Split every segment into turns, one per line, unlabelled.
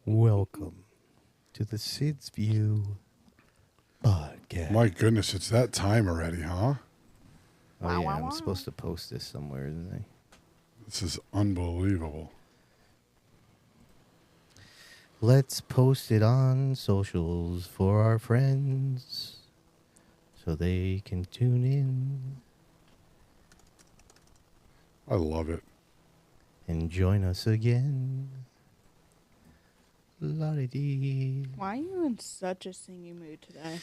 Welcome to the SID's View podcast.
My goodness, it's that time already, huh?
Oh, yeah, I'm supposed to post this somewhere, isn't I?
This is unbelievable.
Let's post it on socials for our friends so they can tune in
I love it.
and join us again. La-di-dee.
Why are you in such a singing mood today?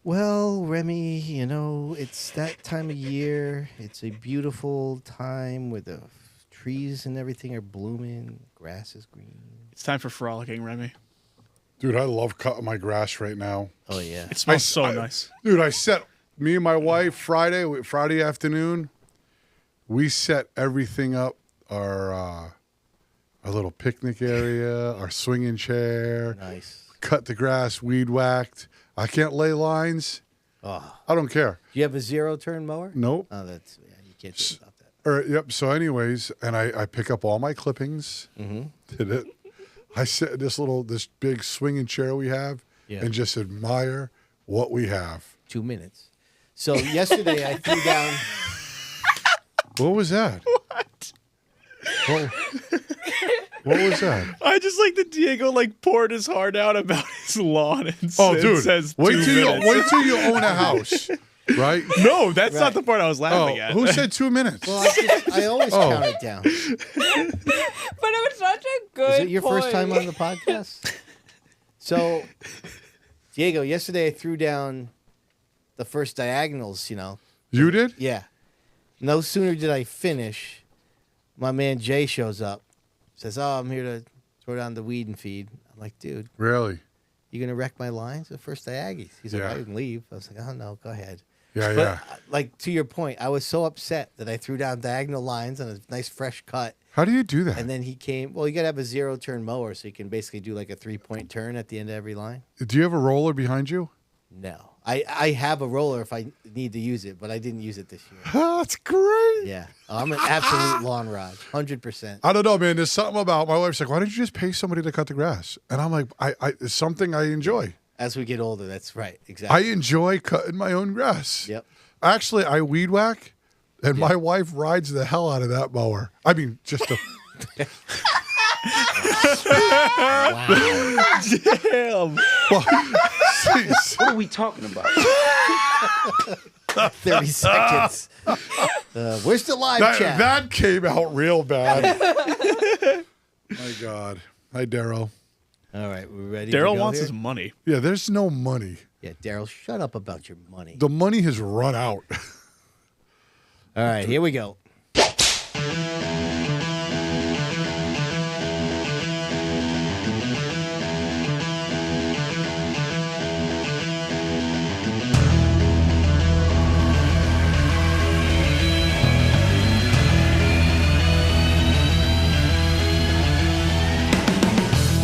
Well, Remy, you know, it's that time of year. It's a beautiful time where the trees and everything are blooming. Grass is green.
It's time for frolicking, Remy.
Dude, I love cutting my grass right now.
Oh, yeah.
It smells so nice.
Dude, I set, me and my wife, Friday afternoon, we set everything up. Our little picnic area, our swinging chair.
Nice.
Cut the grass, weed whacked. I can't lay lines.
Oh.
I don't care.
Do you have a zero-turn mower?
Nope.
Oh, that's, yeah, you can't do without that.
Yep. So anyways, and I pick up all my clippings.
Mm-hmm.
Did it. I sit in this big swinging chair we have and just admire what we have.
2 minutes. So yesterday I threw down.
What was that? What was that?
I just like that Diego poured his heart out about his lawn and says
wait
2
till
minutes.
wait till you own a house, right?
No, that's not the part I was laughing at.
Who said 2 minutes?
Well, I always count it down. Is
But it was such a good
it your first time on the podcast? So, Diego, yesterday I threw down the first diagonals, you know.
You did?
Yeah. No sooner did I finish, my man Jay shows up. Says, "Oh, I'm here to throw down the weed and feed." I'm like, "Dude,
Really?
you gonna wreck my lines? The first diaggies." He's like,
Yeah.
"I can leave." I was like, "Oh no, go ahead."
Yeah,
But
yeah.
like to your point, I was so upset that I threw down diagonal lines on a nice fresh cut,
How do you do that?
and then he came. Well, you gotta have a zero-turn mower, so you can basically do like a 3-point turn at the end of every line.
Do you have a roller behind you?
No, I have a roller if I need to use it, but I didn't use it this year.
That's great.
Yeah, I'm an absolute lawn rod, 100%.
I don't know, man. There's something about my wife's like, why don't you just pay somebody to cut the grass? And I'm like, it's something I enjoy.
As we get older, that's right,
I
exactly.
enjoy cutting my own grass.
Yep.
Actually, I weed whack, and my wife rides the hell out of that mower. I mean, just a.
Damn.
Jeez.
What are we talking about?
30 seconds. Where's the live chat?
That came out real bad. My God. Hi, Daryl.
All right, we're ready.
Daryl
to go
wants
here?
his money.
Yeah, there's no money.
Yeah, Daryl, shut up about your money.
The money has run out.
All right, here we go.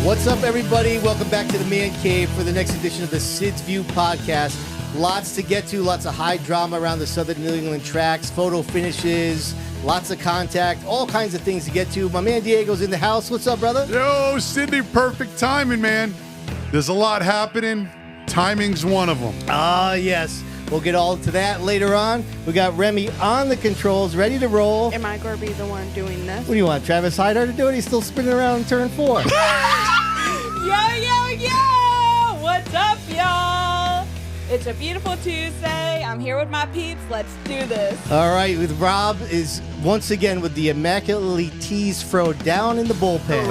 What's up, everybody? Welcome back to the Man Cave for the next edition of the SID's View podcast. Lots to get to, lots of high drama around the Southern New England tracks, photo finishes, lots of contact, all kinds of things to get to. My man Diego's in the house. What's up, brother?
Yo, Sydney, perfect timing, man. There's a lot happening. Timing's one of them.
Ah, yes. We'll get all to that later on. We got Remy on the controls, ready to roll.
Am I going to be the one doing this?
What do you want, Travis Hyder to do it? He's still spinning around in turn 4.
Yo! What's up, y'all? It's a beautiful Tuesday. I'm here with my peeps. Let's do this.
All right, with Rob is once again with the immaculately teased throw down in the bullpen.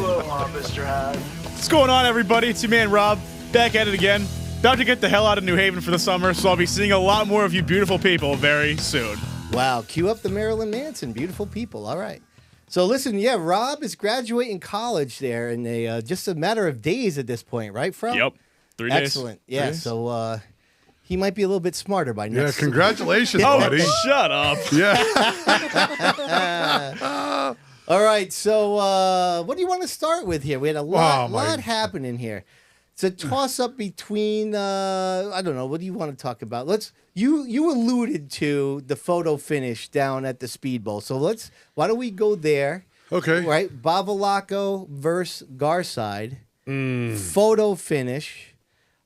Mr. Hyde.
What's going on, everybody? It's your man, Rob. Back at it again. About to get the hell out of New Haven for the summer, so I'll be seeing a lot more of you beautiful people very soon.
Wow, cue up the Marilyn Manson. Beautiful people. All right. So listen, yeah, Rob is graduating college there in just a matter of days at this point, right, Fro?
Yep. 3 days.
Excellent. Yeah,
3 days.
so he might be a little bit smarter by
Yeah,
next.
congratulations,
Oh,
buddy.
shut up.
Yeah.
All right, so what do you want to start with here? We had a lot,
Oh, my-
lot happening here. It's a toss-up between, I don't know, what do you want to talk about? You alluded to the photo finish down at the Speedbowl, so why don't we go there?
Okay.
Right, Bavalaco versus Garside. photo finish.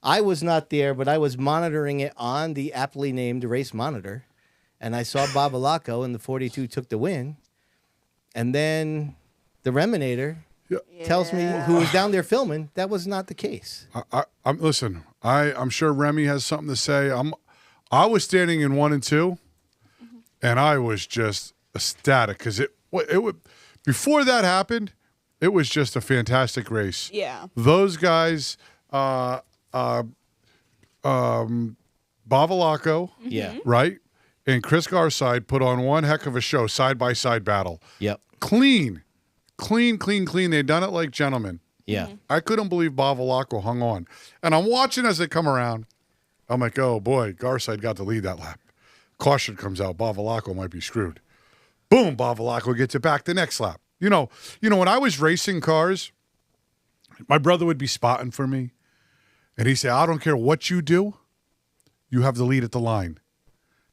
I was not there, but I was monitoring it on the aptly named race monitor, and I saw Babalako and the 42 took the win. And then the Reminator tells me, who was down there filming, that was not the case.
Listen, I'm sure Remy has something to say. I was standing in 1 and 2, and I was just ecstatic because it before that happened, it was just a fantastic race.
Yeah.
Those guys, Bavalako, right, and Chris Garside put on one heck of a show, side-by-side battle.
Yep.
Clean. They'd done it like gentlemen.
Yeah.
I couldn't believe Bavalako hung on. And I'm watching as they come around. I'm like, oh, boy, Garside got to lead that lap. Caution comes out. Bavalako might be screwed. Boom, Bavalako gets it back the next lap. You know, when I was racing cars, my brother would be spotting for me. And he'd say, I don't care what you do, you have the lead at the line.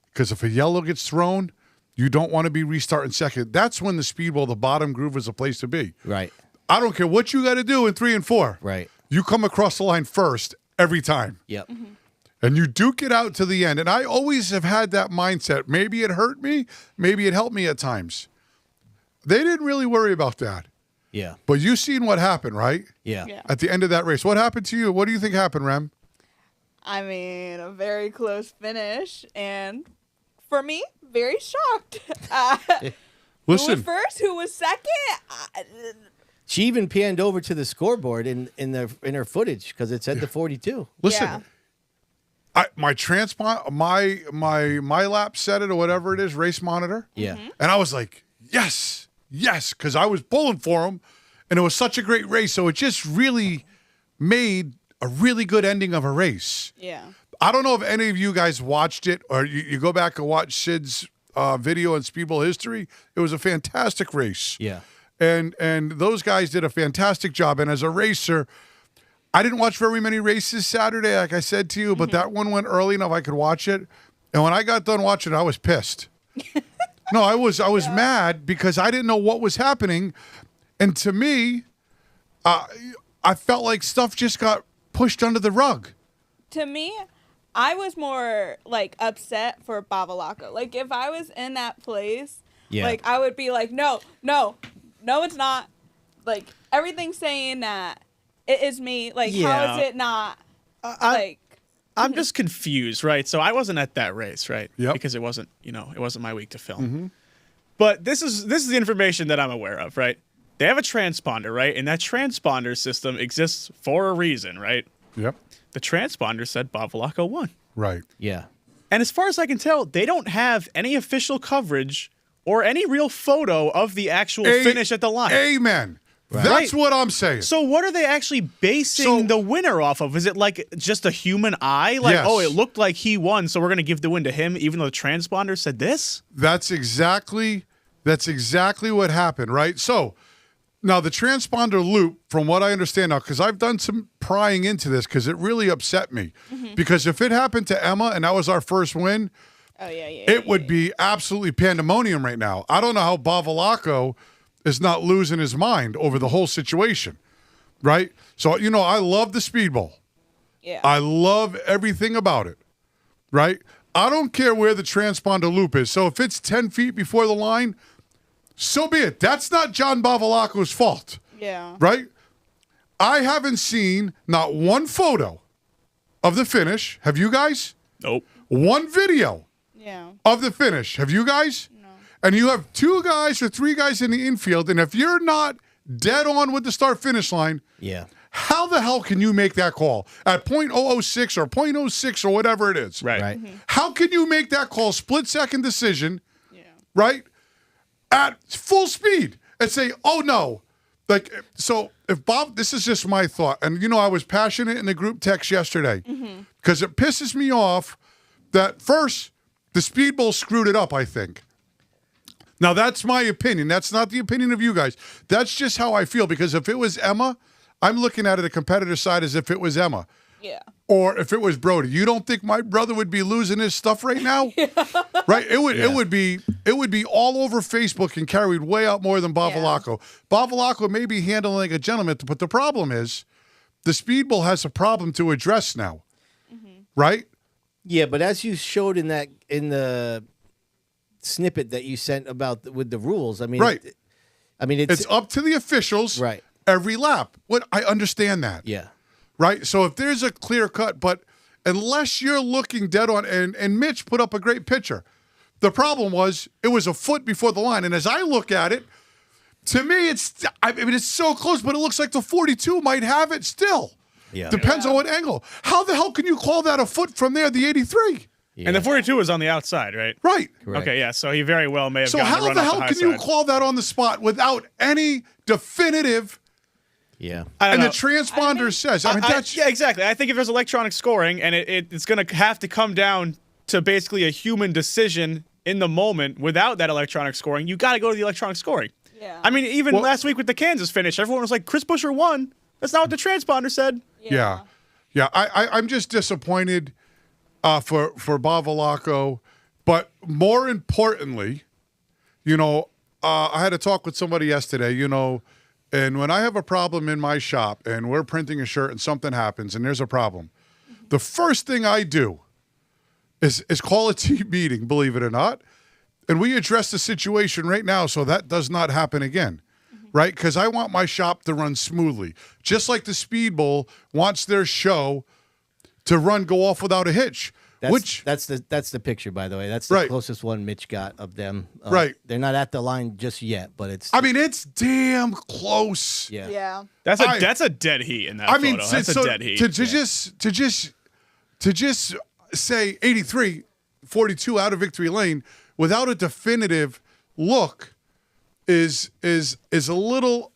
Because if a yellow gets thrown, you don't want to be restarting second. That's when the Speedbowl, the bottom groove, is a place to be.
Right.
I don't care what you got to do in 3 and 4.
Right.
You come across the line first every time.
Yep.
And you duke it out to the end. And I always have had that mindset. Maybe it hurt me. Maybe it helped me at times. They didn't really worry about that.
Yeah.
But you seen what happened, right?
Yeah.
At the end of that race. What happened to you? What do you think happened, Rem?
I mean, a very close finish, and for me, very shocked. Who
Listen.
was first? Who was second?
She even panned over to the scoreboard in her footage because it said the 42.
Listen.
Yeah.
My transpond, my lap set it or whatever it is, race monitor.
Yeah.
And I was like, yes, because I was pulling for him, and it was such a great race. So it just really made a really good ending of a race.
Yeah.
I don't know if any of you guys watched it or you go back and watch Sid's video in Speedbowl history. It was a fantastic race.
Yeah.
And those guys did a fantastic job. And as a racer, I didn't watch very many races Saturday, like I said to you, but that one went early enough I could watch it. And when I got done watching it, I was pissed. No, I was mad because I didn't know what was happening. And to me, I felt like stuff just got pushed under the rug.
To me, I was more like upset for Babalako. Like if I was in that place, like I would be like, no, it's not. Like everything's saying that it is me. Like how is it not?
I'm just confused, right? So I wasn't at that race, right?
Yep.
Because it wasn't my week to film. But this is the information that I'm aware of, right? They have a transponder, right? And that transponder system exists for a reason, right?
Yep.
The transponder said Bavalako won.
Right.
Yeah.
And as far as I can tell, they don't have any official coverage or any real photo of the actual finish at the line.
Amen.
Right.
That's what I'm saying.
So what are they actually basing the winner off of? Is it like just a human eye? Like, oh, it looked like he won, so we're going to give the win to him, even though the transponder said this?
That's exactly what happened, right? So now the transponder loop, from what I understand now, because I've done some prying into this because it really upset me. Because if it happened to Emma and that was our first win, it would be absolutely pandemonium right now. I don't know how Bavalako is not losing his mind over the whole situation, right? So, I love the Speedbowl.
Yeah.
I love everything about it, right? I don't care where the transponder loop is. So if it's 10 feet before the line, so be it. That's not John Bavalako's fault.
Yeah.
Right? I haven't seen not one photo of the finish. Have you guys?
Nope.
One video of the finish. Have you guys?
No.
And you have 2 guys or 3 guys in the infield, and if you're not dead on with the start-finish line, how the hell can you make that call at .006 or .06 or whatever it is?
Right.
How can you make that call, split-second decision, right, at full speed and say, oh, no. Like, so if Bob, this is just my thought, and, I was passionate in the group text yesterday because it pisses me off that first the Speedbowl screwed it up, I think. Now, that's my opinion. That's not the opinion of you guys. That's just how I feel, because if it was Emma, I'm looking at it a competitor side as if it was Emma.
Yeah.
Or if it was Brody. You don't think my brother would be losing his stuff right now? Right? It would be all over Facebook and carried way out more than Bavalako. Bavalako may be handling like a gentleman, but the problem is the Speedbowl has a problem to address now, right?
Yeah, but as you showed in the snippet that you sent with the rules, I mean,
Right.
It's
up to the officials,
right.
every lap. I understand that,
Yeah,
right? So if there's a clear cut, but unless you're looking dead on, and Mitch put up a great picture. The problem was it was a foot before the line, and as I look at it, to me, it's so close, but it looks like the 42 might have it still.
Yeah.
Depends on what angle. How the hell can you call that a foot from there, the 83?
yeah.
And the 42 was on the outside, right?
Right.
Correct.
Okay, yeah. So he very well may have.
So
gotten
how
run
the
off
hell
high
can you
side.
call that on the spot without any definitive?
Yeah.
I don't
And
know.
the transponder says, that's
yeah, exactly. I think if there's electronic scoring and it's going to have to come down to basically a human decision in the moment without that electronic scoring, you got to go to the electronic scoring.
Yeah.
I mean, even last week with the Kansas finish, everyone was like, Chris Buescher won. That's not what the transponder said.
Yeah. I'm just disappointed for Bavalacco, but more importantly, I had a talk with somebody yesterday, and when I have a problem in my shop and we're printing a shirt and something happens and there's a problem, the first thing I do is call a team meeting, believe it or not, and we address the situation right now so that does not happen again. Right? Because I want my shop to run smoothly. Just like the Speedbowl wants their show to go off without a hitch.
That's the picture, by the way. That's the
Right.
closest one Mitch got of them.
Right.
They're not at the line just yet, but it's.
It's damn close.
Yeah.
Yeah.
That's a dead heat in that photo. That's a dead heat.
To just say 83, 42 out of victory lane without a definitive look is a little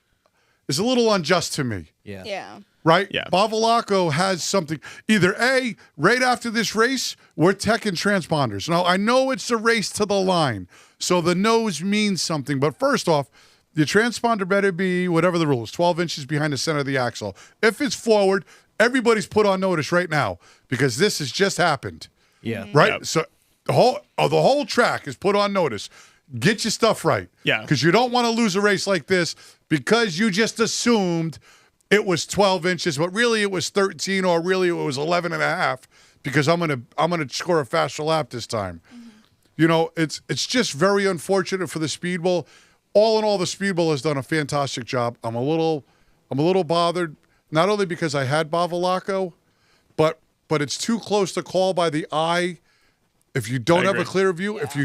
unjust to me.
Yeah.
Yeah.
Right?
Yeah.
Bavalacco has something. Either A, right after this race, we're teching transponders. Now, I know it's a race to the line, so the nose means something. But first off, the transponder better be, whatever the rule is, 12 inches behind the center of the axle. If it's forward, everybody's put on notice right now because this has just happened.
Yeah.
Right?
Yep.
So the whole track is put on notice. Get your stuff right.
Yeah.
Because you don't want to lose a race like this because you just assumed it was 12 inches, but really it was 13 or really it was 11 and a half because I'm gonna score a faster lap this time. It's just very unfortunate for the Speedbowl. All in all, the Speedbowl has done a fantastic job. I'm a little bothered, not only because I had Bavalacco, but it's too close to call by the eye. If you don't have a clear view, if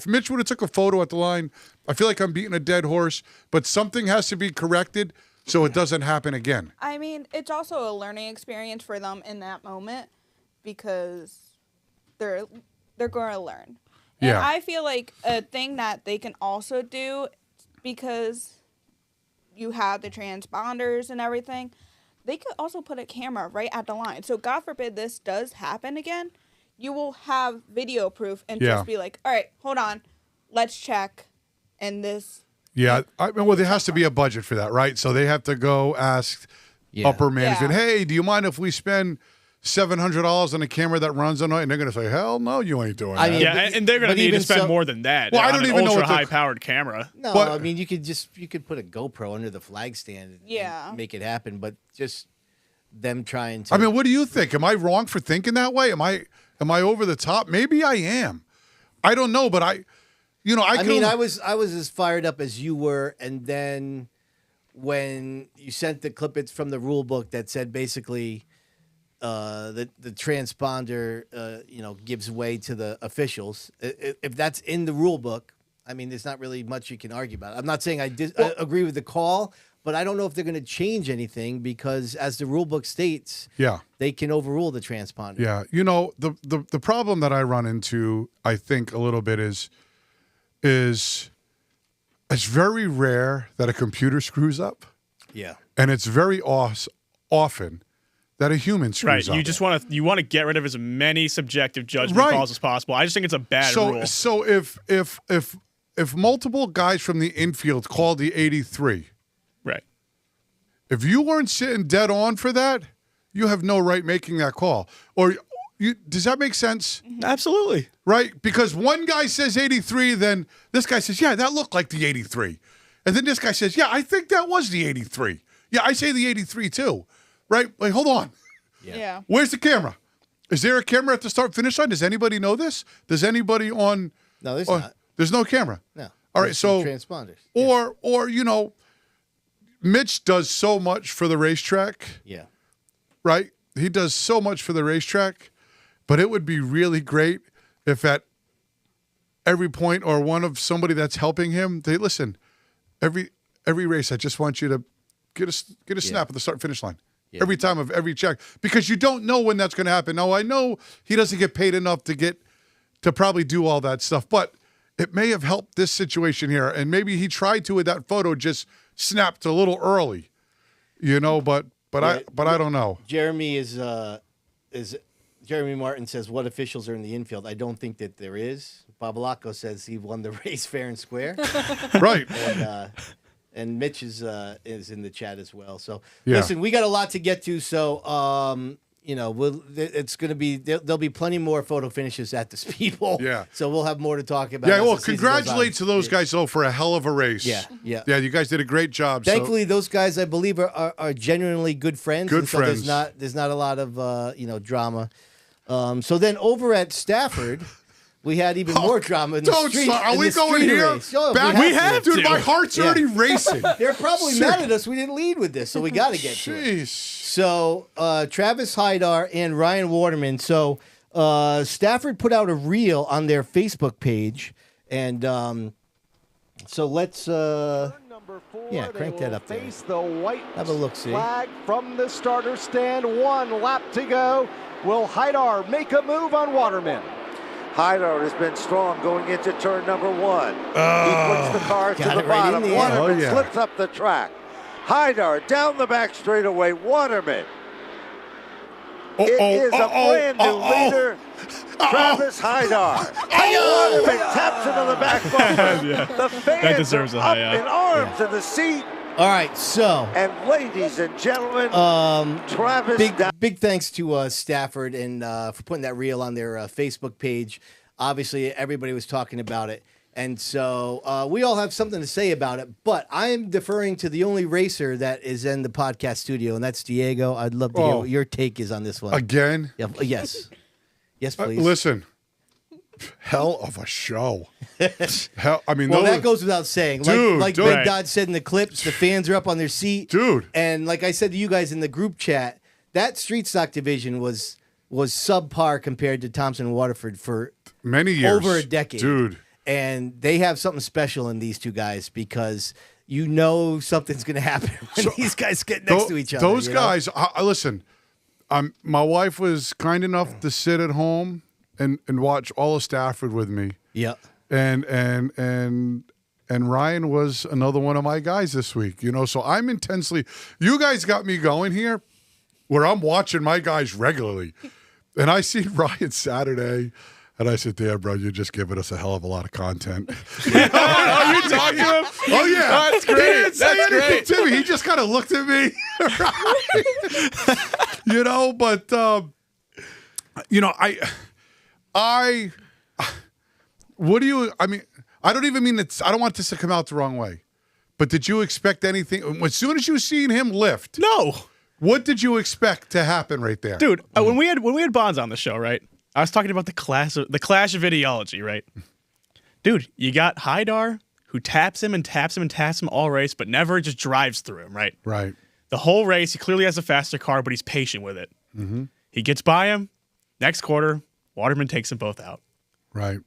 Mitch would have took a photo at the line, I feel like I'm beating a dead horse, but something has to be corrected so it doesn't happen again.
I mean, it's also a learning experience for them in that moment because they're going to learn. And
Yeah.
I feel like a thing that they can also do, because you have the transponders and everything, they could also put a camera right at the line. So God forbid this does happen again, you will have video proof and
Yeah.
just be like, all right, hold on, let's check. And this.
Yeah, there has to be a budget for that, right? So they have to go ask upper management,
Yeah.
hey, do you mind if we spend $700 on a camera that runs on it? And they're going to say, hell no, you ain't doing that.
Yeah, and they're going to
but
need to
even
spend
so-
more than that.
Well, I
on
don't
an
even know what
ultra
the-
high powered camera.
No,
But-
I mean you could put a GoPro under the flag stand and
Yeah.
make it happen, but just them trying to.
What do you think? Am I wrong for thinking that way? Am I over the top? Maybe I am. I don't know, but I
was as fired up as you were, and then when you sent the clippets from the rule book that said basically the transponder gives way to the officials. If that's in the rule book, I mean, there's not really much you can argue about. I'm not saying I agree with the call, but I don't know if they're going to change anything because, as the rule book states, they can overrule the transponder.
Yeah, the problem that I run into, I think, a little bit is it's very rare that a computer screws up.
Yeah.
And it's very often that a human screws
Right.
up.
You just want to get rid of as many subjective judgment
Right.
calls as possible. I just think it's a bad rule.
So if multiple guys from the infield called the 83,
Right.
if you weren't sitting dead on for that, you have no right making that call. Or does that make sense?
Absolutely.
Right? Because one guy says 83, then this guy says, yeah, that looked like the 83. And then this guy says, yeah, I think that was the 83. Yeah, I say the 83 too, right? Like, hold on.
Yeah.
Where's the camera? Is there a camera at the start-finish line? Does anybody know this? Does anybody on?
No, there's not.
There's no camera.
No.
All right,
There's
so
transponders.
or you know, Mitch does so much for the racetrack.
Yeah.
Right? He does so much for the racetrack, but it would be really great if at every point or one of somebody that's helping him, they listen. Every race, I just want you to get a snap at the start finish line. Yeah. Every time of every check, because you don't know when that's going to happen. Now I know he doesn't get paid enough to probably do all that stuff, but it may have helped this situation here, and maybe he tried to with that photo, just snapped a little early, you know. But I don't know.
Jeremy Jeremy Martin says, what officials are in the infield? I don't think that there is. Babalako says he won the race fair and square.
Right.
And Mitch is in the chat as well. So listen, we got a lot to get to. So it's going to be there'll be plenty more photo finishes at the Speedbowl.
Yeah.
So we'll have more to talk about.
Yeah. Well, congratulates to those guys though for a hell of a race.
Yeah. Yeah.
Yeah. You guys did a great job.
Thankfully, those guys I believe are genuinely good friends.
Good
friends.
So
there's not a lot of drama. So then over at Stafford. We had even more drama in the street.
Are we going here?
We have to.
Dude, my heart's already racing.
They're probably mad at us. We didn't lead with this, so we got to get to it. So Travis Hydar and Ryan Waterman. So Stafford put out a reel on their Facebook page, and so let's crank that up there.
The white
have a look. See
flag from the starter stand. 1 lap to go. Will Hydar make a move on Waterman?
Hydar has been strong going into turn number 1. He puts the car to the bottom. Waterman slips up the track. Hydar down the back straightaway. Waterman. It is a brand new leader, Travis Hydar. Waterman taps into the back bumper. The fans
deserves a
are
high
up in arms in the seat.
All right, so
and ladies and gentlemen, Travis.
Big thanks to Stafford and for putting that reel on their Facebook page. Obviously, everybody was talking about it, and so we all have something to say about it. But I am deferring to the only racer that is in the podcast studio, and that's Diego. I'd love to hear what your take is on this one.
Again?
Yeah, yes, please.
Listen. Hell of a show.
That goes without saying. Like Big Dodd said in the clips, the fans are up on their seat.
Dude.
And like I said to you guys in the group chat, that street stock division was subpar compared to Thompson and Waterford for
many years.
Over a decade.
Dude.
And they have something special in these two guys because you know something's going to happen when these guys get next to each other.
Those guys, listen, my wife was kind enough to sit at home and watch all of Stafford with me.
Yeah.
And Ryan was another one of my guys this week, so I'm intensely, you guys got me going here where I'm watching my guys regularly. And I see Ryan Saturday and I said, damn, bro, you're just giving us a hell of a lot of content.
Are you talking to him?
Oh, yeah.
That's great.
He didn't say
That's
anything
great.
to me. He just kind of looked at me. I don't even mean I don't want this to come out the wrong way, but did you expect anything? As soon as you seen him lift,
No.
what did you expect to happen right there?
Dude, when we had Bonds on the show, right? I was talking about the clash of ideology, right? Dude, you got Hydar who taps him and taps him and taps him all race, but never just drives through him, right?
Right.
The whole race, he clearly has a faster car, but he's patient with it.
Mm-hmm.
He gets by him. Next quarter, Waterman takes them both out.
Right.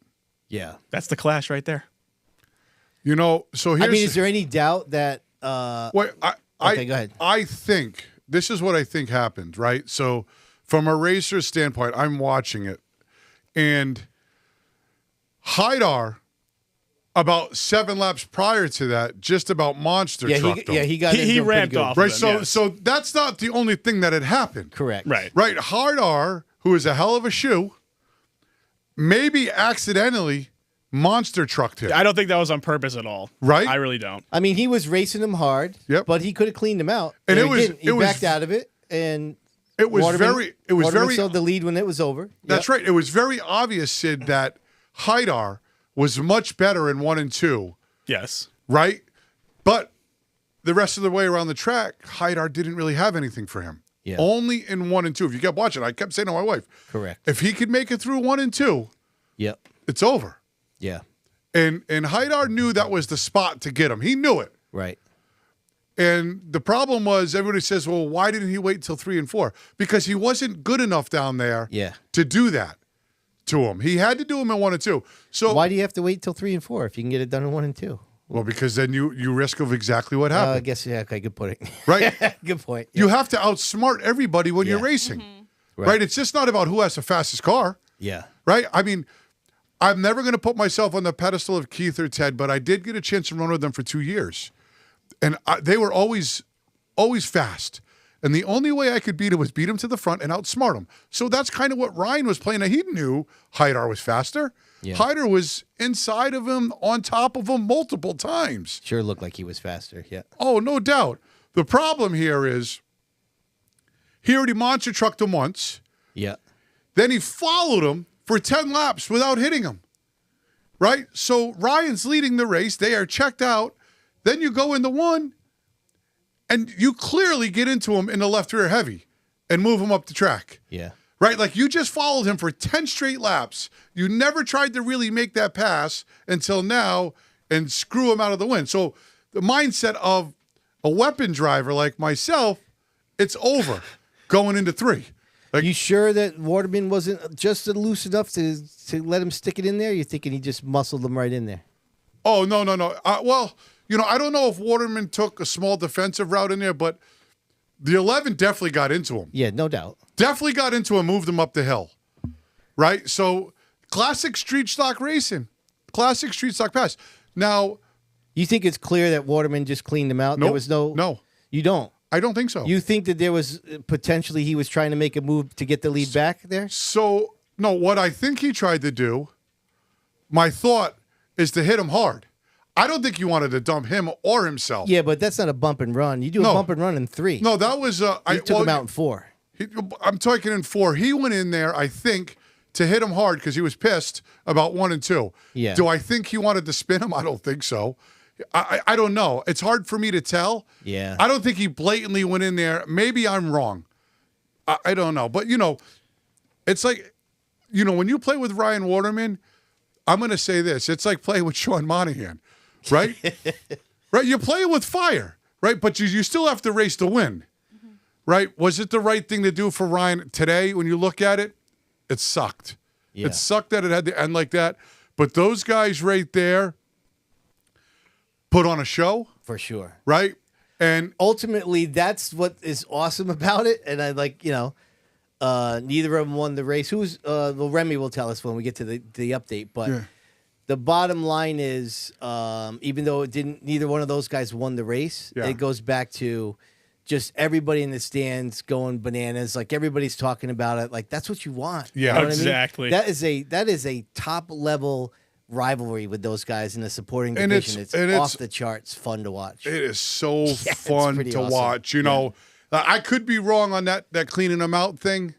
Yeah.
That's the clash right there.
So here's...
is there any doubt that...
Wait,
okay, go ahead.
I think, this is what I think happened, right? So from a racer's standpoint, I'm watching it, and Hydar, about 7 laps prior to that, just about monster trucked him.
He
ramped off.
Right,
of them,
so that's not the only thing that had happened.
Correct.
Right.
Right, Hydar, who is a hell of a shoe, maybe accidentally monster trucked him.
I don't think that was on purpose at all.
Right?
I really don't.
I mean, he was racing him hard, but he could have cleaned him out.
And
he backed out of it, and
it was
Waterman
very
sold the lead when it was over.
That's right. It was very obvious, Sid, that Hydar was much better in 1 and 2.
Yes.
Right? But the rest of the way around the track, Haidar didn't really have anything for him.
Yeah.
Only in 1 and 2. If you kept watching, I kept saying to my wife,
correct.
If he could make it through 1 and 2,
yep,
it's over.
Yeah.
And Haidar knew that was the spot to get him. He knew it.
Right.
And the problem was everybody says, well, why didn't he wait until 3 and 4? Because he wasn't good enough down there to do that to him. He had to do him in 1 and 2. So
why do you have to wait till 3 and 4 if you can get it done in 1 and 2?
Well, because then you risk of exactly what happened.
I guess, yeah, okay, good point.
Right?
Good point.
You have to outsmart everybody when you're racing. Right. It's just not about who has the fastest car.
Yeah.
Right? I mean, I'm never going to put myself on the pedestal of Keith or Ted, but I did get a chance to run with them for 2 years. And they were always fast. And the only way I could beat him was beat him to the front and outsmart him. So that's kind of what Ryan was playing. Now, he knew Haidar was faster. Yeah. Haidar was inside of him, on top of him multiple times.
Sure looked like he was faster, yeah.
Oh, no doubt. The problem here is he already monster trucked him once.
Yeah.
Then he followed him for 10 laps without hitting him. Right? So Ryan's leading the race. They are checked out. Then you go into 1, and you clearly get into him in the left rear heavy and move him up the track.
Yeah.
Right? Like you just followed him for 10 straight laps. You never tried to really make that pass until now and screw him out of the win. So the mindset of a weapon driver like myself, it's over going into 3.
Like, you sure that Waterman wasn't just loose enough to let him stick it in there? You're thinking he just muscled him right in there?
Oh, no. Well, I don't know if Waterman took a small defensive route in there, but the 11 definitely got into him.
Yeah, no doubt.
Definitely got into him, moved him up the hill. Right? So, classic street stock racing. Classic street stock pass. Now,
you think it's clear that Waterman just cleaned him out?
Nope,
there was no. You don't?
I don't think so.
You think that there was potentially he was trying to make a move to get the lead back there?
So, no, what I think he tried to do, my thought is to hit him hard. I don't think he wanted to dump him or himself.
Yeah, but that's not a bump and run. You do a bump and run in 3.
No, that was...
I took him out in 4.
I'm talking in 4. He went in there, I think, to hit him hard because he was pissed about 1 and 2.
Yeah.
Do I think he wanted to spin him? I don't think so. I don't know. It's hard for me to tell.
Yeah.
I don't think he blatantly went in there. Maybe I'm wrong. I don't know. But, it's like, when you play with Ryan Waterman, I'm going to say this. It's like playing with Sean Monahan, right? Right? You're playing with fire, right? But you still have to race to win, right? Was it the right thing to do for Ryan today when you look at it? It sucked. Yeah. It sucked that it had to end like that. But those guys right there put on a show.
For sure.
Right? And
ultimately, that's what is awesome about it. And I neither of them won the race. Remy will tell us when we get to the update. But the bottom line is, even though neither one of those guys won the race, it goes back to just everybody in the stands going bananas. Like everybody's talking about it. Like that's what you want.
Yeah,
you know
exactly.
What I mean? That is a top level rivalry with those guys in the supporting division. It's off the charts fun to watch.
It is so fun to watch. I could be wrong on that cleaning them out thing.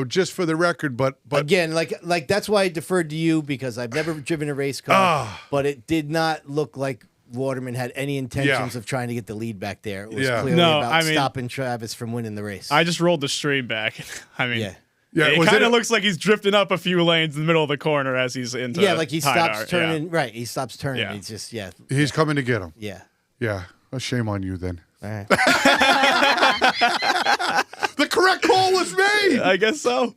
Just for the record, but
again, like that's why I deferred to you because I've never driven a race car, but it did not look like Waterman had any intentions of trying to get the lead back there. It was clearly about stopping Travis from winning the race.
I just rolled the stream back. I mean,
it
kind of looks like he's drifting up a few lanes in the middle of the corner as he's into
like he stops turning. Yeah. Right, he stops turning. Yeah. He's just
he's coming to get him.
Yeah.
Well, shame on you then.
All right.
The correct call was made.
I guess so.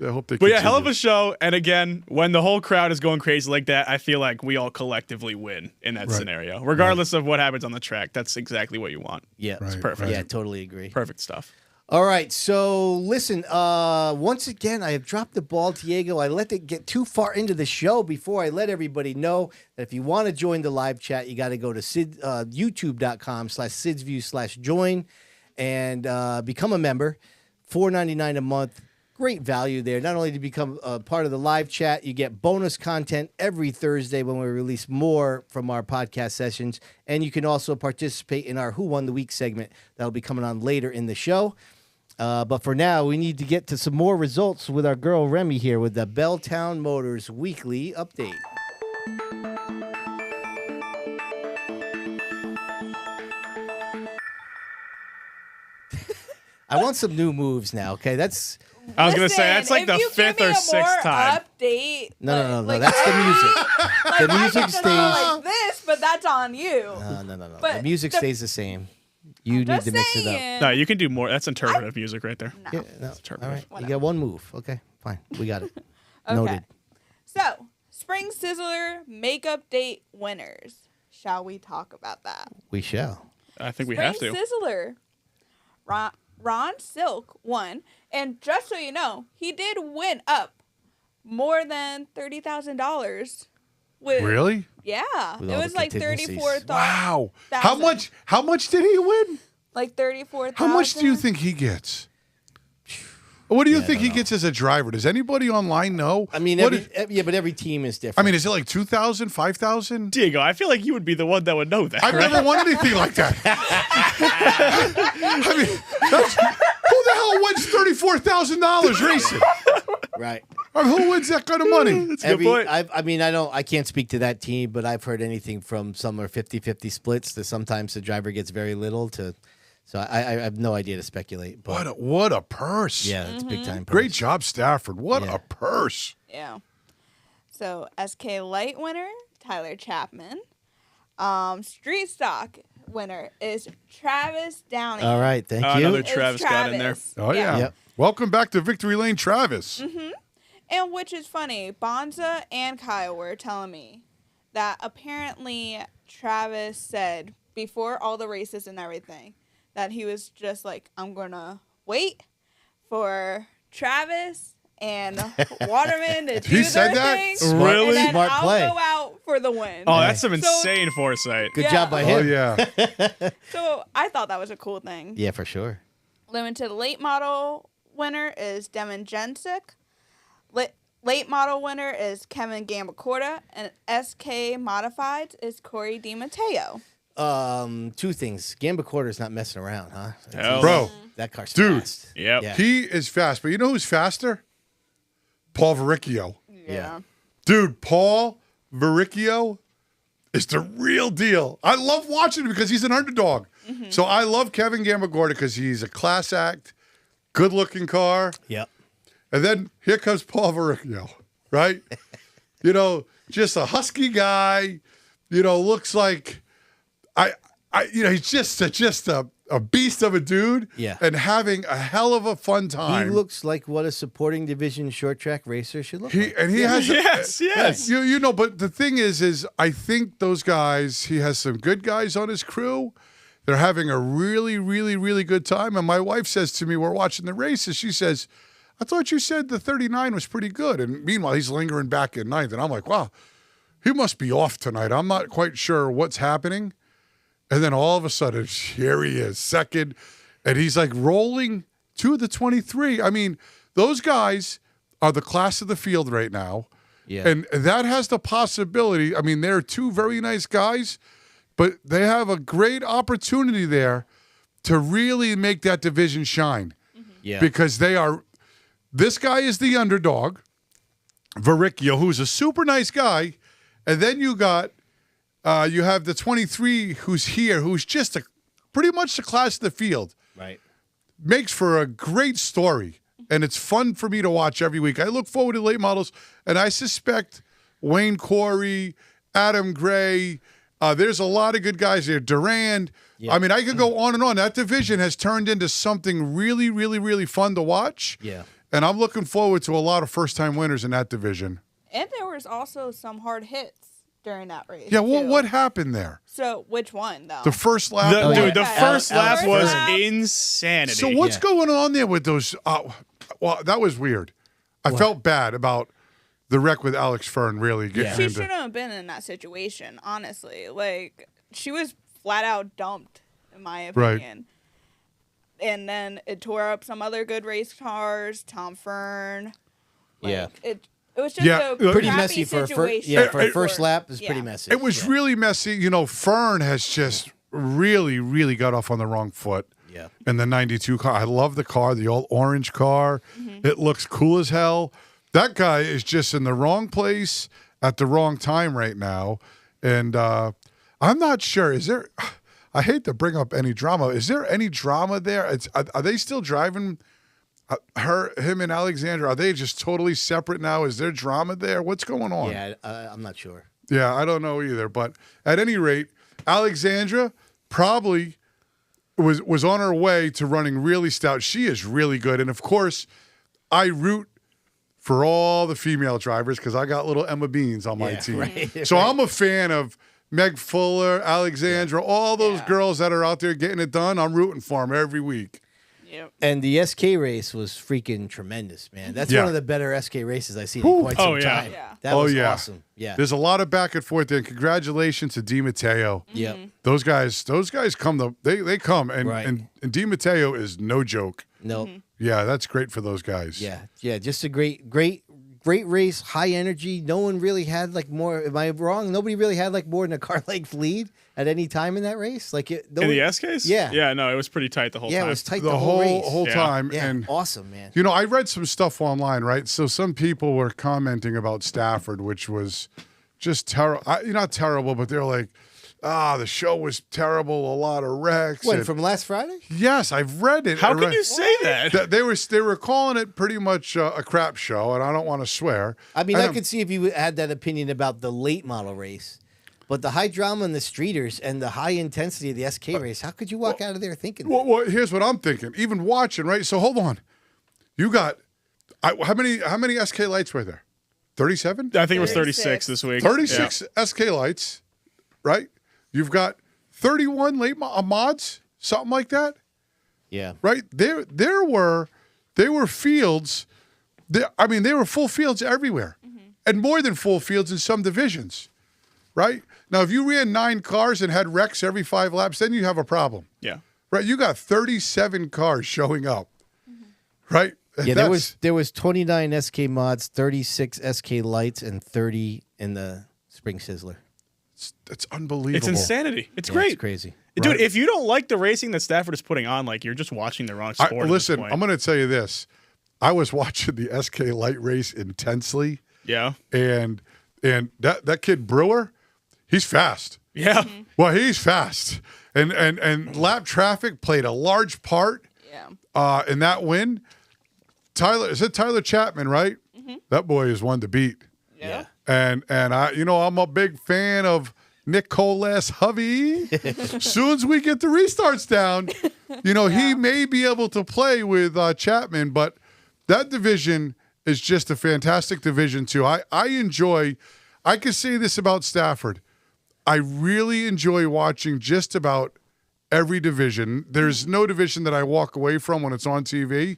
I hope they.
But hell of a show. And again, when the whole crowd is going crazy like that, I feel like we all collectively win in that scenario, regardless of what happens on the track. That's exactly what you want.
Yeah,
it's perfect.
Yeah, totally agree.
Perfect stuff.
All right, so listen. Once again, I have dropped the ball, Diego. I let it get too far into the show before I let everybody know that if you want to join the live chat, you got to go to youtube.com/SidsView/join and become a member. $4.99 a month. Great value there. Not only to become a part of the live chat, you get bonus content every Thursday when we release more from our podcast sessions. And you can also participate in our Who Won the Week segment that'll be coming on later in the show. But for now, we need to get to some more results with our girl Remy here with the Belltown Motors Weekly Update. I want some new moves now. Okay, that's.
I was gonna say that's like the fifth or sixth time.
Update.
No. That's the music. The music stays
like this, but that's on you.
No.
But
the music stays the same. You need to mix it up.
No, you can do more. That's interpretive music right there.
No.
Yeah, no.
Interpretive.
All right,
Whatever.
you got one move. Okay, fine. We got it.
Okay.
Noted.
So, Spring Sizzler makeup date winners. Shall we talk about that?
We shall.
I think we have to.
Spring Sizzler. Ron Silk won, and just so you know, he did win up more than $30,000.
Really?
Yeah,
With
it
all
was
the
like
contingencies.
34,000.
Wow. How much did he win?
Like 34,000.
How much do you think he gets? What do you think he gets as a driver? Does anybody online know?
I mean,
What
but every team is different.
I mean, is it like 2,000, 5,000?
Diego, I feel like you would be the one that would know that.
I've
right?
never won anything like that. I mean, who the hell wins $34,000 racing?
right.
I mean, who wins that kind of money?
That's a good point.
I can't speak to that team, but I've heard anything from some are 50-50 splits to sometimes the driver gets very little to. So I have no idea to speculate. But
What a purse.
yeah, it's big time.
Great job, Stafford. What a purse.
Yeah. So SK Light winner Tyler Chapman. Street Stock winner is Travis Downey.
All right, thank you.
Another
It's
Travis got in there.
Oh, yeah.
Yep.
Welcome back to Victory Lane, Travis.
And which is funny, Bonza and Kyle were telling me that apparently Travis said before all the races and everything that he was just like, I'm going to wait for Travis and Waterman to do
He said
their
that?
thing.
Really?
And then
Smart
I'll
play.
go out for the win.
Oh, that's some insane foresight.
Good
Yeah.
job by
Oh,
him.
yeah.
So I thought that was a cool thing.
Yeah, for sure.
Limited late model winner is Devin Jensick. Late model winner is Kevin Gambacorta. And SK Modified is Corey DiMatteo.
Two things. Gambacorta's not messing around, huh?
Hell
Bro.
That car's
Dude.
fast.
Yep.
Yeah.
He is fast. But you know who's faster? Paul Verricchio.
Yeah.
Dude, Paul Verricchio is the real deal. I love watching him because he's an underdog. So I love Kevin Gambacorta because he's a class act, good-looking car.
Yep.
And then here comes Paul Verricchio, right? Just a husky guy. Looks like he's just a beast of a dude.
Yeah.
And having a hell of a fun time.
He looks like what a supporting division short track racer should look like.
He has
Yes.
But the thing is I think those guys, he has some good guys on his crew. They're having a really, really, really good time. And my wife says to me, we're watching the races. She says, I thought you said the 39 was pretty good. And meanwhile, he's lingering back in ninth. And I'm like, wow, he must be off tonight. I'm not quite sure what's happening. And then all of a sudden, here he is, second. And he's like rolling to the 23. I mean, those guys are the class of the field right now.
Yeah.
And that has the possibility. I mean, they're two very nice guys, but they have a great opportunity there to really make that division shine.
Yeah.
Because this guy is the underdog, Verricchio, who's a super nice guy. And then you have the 23 who's here, who's just pretty much the class of the field.
Right.
Makes for a great story. And it's fun for me to watch every week. I look forward to late models, and I suspect Wayne Corey, Adam Gray, there's a lot of good guys there. Durand.
Yeah.
I mean, I could go on and on. That division has turned into something really, really, really fun to watch.
Yeah.
And I'm looking forward to a lot of first-time winners in that division.
And there was also some hard hits during that race.
Yeah, well,
too.
what happened there?
So which one though?
The first lap?
Dude, the
Okay.
first lap
First
was
lap.
insanity.
So what's going on there with those? Well, that was weird. I felt bad about the wreck with Alex Fern really getting
She
into.
shouldn't have been in that situation, honestly. Like, she was flat out dumped, in my opinion. And then it tore up some other good race cars, Tom Fern. Like,
Yeah.
It was just
Yeah,
a
Pretty
crappy
messy for
situation.
a first lap. It's pretty
Yeah.
messy.
It was really messy. Fern has just really, really got off on the wrong foot.
Yeah.
In the 92 car. I love the car, the old orange car.
Mm-hmm.
It looks cool as hell. That guy is just in the wrong place at the wrong time right now. And I'm not sure. I hate to bring up any drama. Is there any drama there? Are they still driving? Him and Alexandra, are they just totally separate now? Is there drama there? What's going on?
Yeah, I'm not sure.
Yeah, I don't know either. But at any rate, Alexandra probably was on her way to running really stout. She is really good. And, of course, I root for all the female drivers because I got little Emma Beans on my team.
Right,
so I'm a fan of Meg Fuller, Alexandra, all those girls that are out there getting it done. I'm rooting for them every week.
Yep.
And the SK race was freaking tremendous, man. That's one of the better SK races I've seen in quite some time.
Yeah.
That was awesome. Yeah.
There's a lot of back and forth there. And congratulations to Di Matteo.
Yep.
Those guys come they come and Di Matteo is no joke.
No.
Yeah, that's great for those guys.
Yeah, just a great race, high energy. No one really had like more. Am I wrong? Nobody really had like more than a car length lead at any time in that race. Like
in the SKs?
Yeah,
no, it was pretty tight the whole time.
Yeah, it was tight the whole race.
whole time.
Yeah,
and
awesome, man.
You know, I read some stuff online, right? So some people were commenting about Stafford, which was just terrible. Not terrible, but they're like, the show was terrible. A lot of wrecks.
What, from last Friday?
Yes, I've read it.
How can you say that?
They were calling it pretty much a crap show, and I don't want to swear.
I mean, I could see if you had that opinion about the late model race, but the high drama and the streeters and the high intensity of the SK race, how could you walk out of there thinking that?
Well, here's what I'm thinking. Even watching, right? So hold on. You got how many SK lights were there? 37?
I think it was 36 this week.
36 SK lights, right? You've got 31 late mods, something like that.
Yeah.
Right? There were fields. They were full fields everywhere. And more than full fields in some divisions. Right? Now, if you ran 9 cars and had wrecks every 5 laps, then you have a problem.
Yeah.
Right? You got 37 cars showing up. Right?
Yeah, there was 29 SK mods, 36 SK lights, and 30 in the Spring Sizzler.
It's unbelievable.
It's insanity. It's great.
It's crazy.
Dude,
Right.
if you don't like the racing that Stafford is putting on, like, you're just watching the wrong sport.
Listen, I'm going to tell you this. I was watching the SK light race intensely.
Yeah.
And that kid Brewer, he's fast.
Yeah.
Well, he's fast. And lap traffic played a large part in that win. Tyler Chapman, right? That boy is one to beat.
Yeah.
And I'm a big fan of Nick Coles Hovey. Soon as we get the restarts down, he may be able to play with Chapman, but that division is just a fantastic division too. I can say this about Stafford. I really enjoy watching just about every division. There's no division that I walk away from when it's on TV.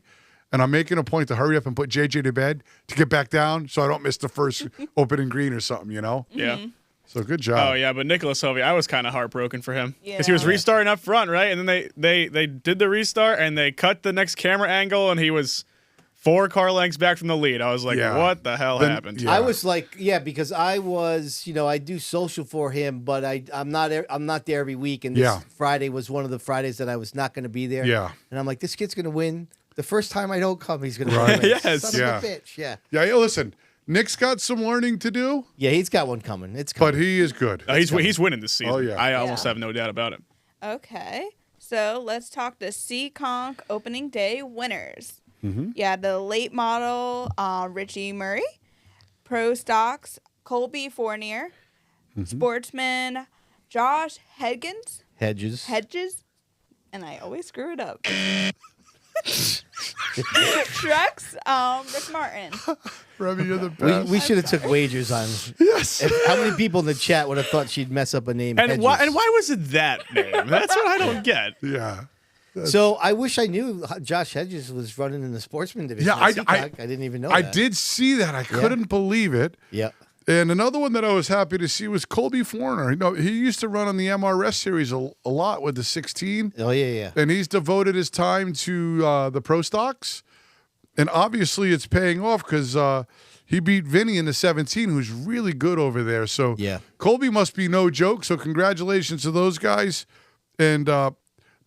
And I'm making a point to hurry up and put JJ to bed to get back down so I don't miss the first opening green or something,
Yeah.
So good job.
Oh, yeah, but Nicholas Hovey, I was kind of heartbroken for him.
Yeah.
Because he was restarting up front, right? And then they did the restart, and they cut the next camera angle, and he was 4 car lengths back from the lead. I was like, what the hell happened?
Yeah.
I was like, because I was, I do social for him, but I'm not there every week. And this Friday was one of the Fridays that I was not going to be there.
Yeah.
And I'm like, this kid's going to win. The first time I don't come, he's going to
Right.
win.
Yes.
Son of a bitch. Yeah.
Yeah, listen, Nick's got some learning to do.
Yeah, he's got one coming. It's coming.
But he is good.
He's winning this season.
Oh, yeah.
I almost have no doubt about it.
Okay. So let's talk the C-Conk opening day winners. Yeah, the late model, Richie Murray. Pro Stocks, Colby Fournier. Sportsman, Josh Hedges. And I always screw it up. Trucks, Rick Martin.
Remy, you're the best.
We should have took wagers on.
Yes.
How many people in the chat would have thought she'd mess up a name?
And
Hedges?
why was it that name? That's what I don't get.
Yeah.
So I wish I knew Josh Hedges was running in the sportsman division.
Yeah,
I didn't even know
I
that.
did see that. I couldn't believe it.
Yeah.
And another one that I was happy to see was Colby Fournier. He used to run on the MRS series a lot with the 16.
Oh, yeah.
And he's devoted his time to the Pro Stocks. And obviously it's paying off because he beat Vinny in the 17, who's really good over there. So Colby must be no joke. So congratulations to those guys. And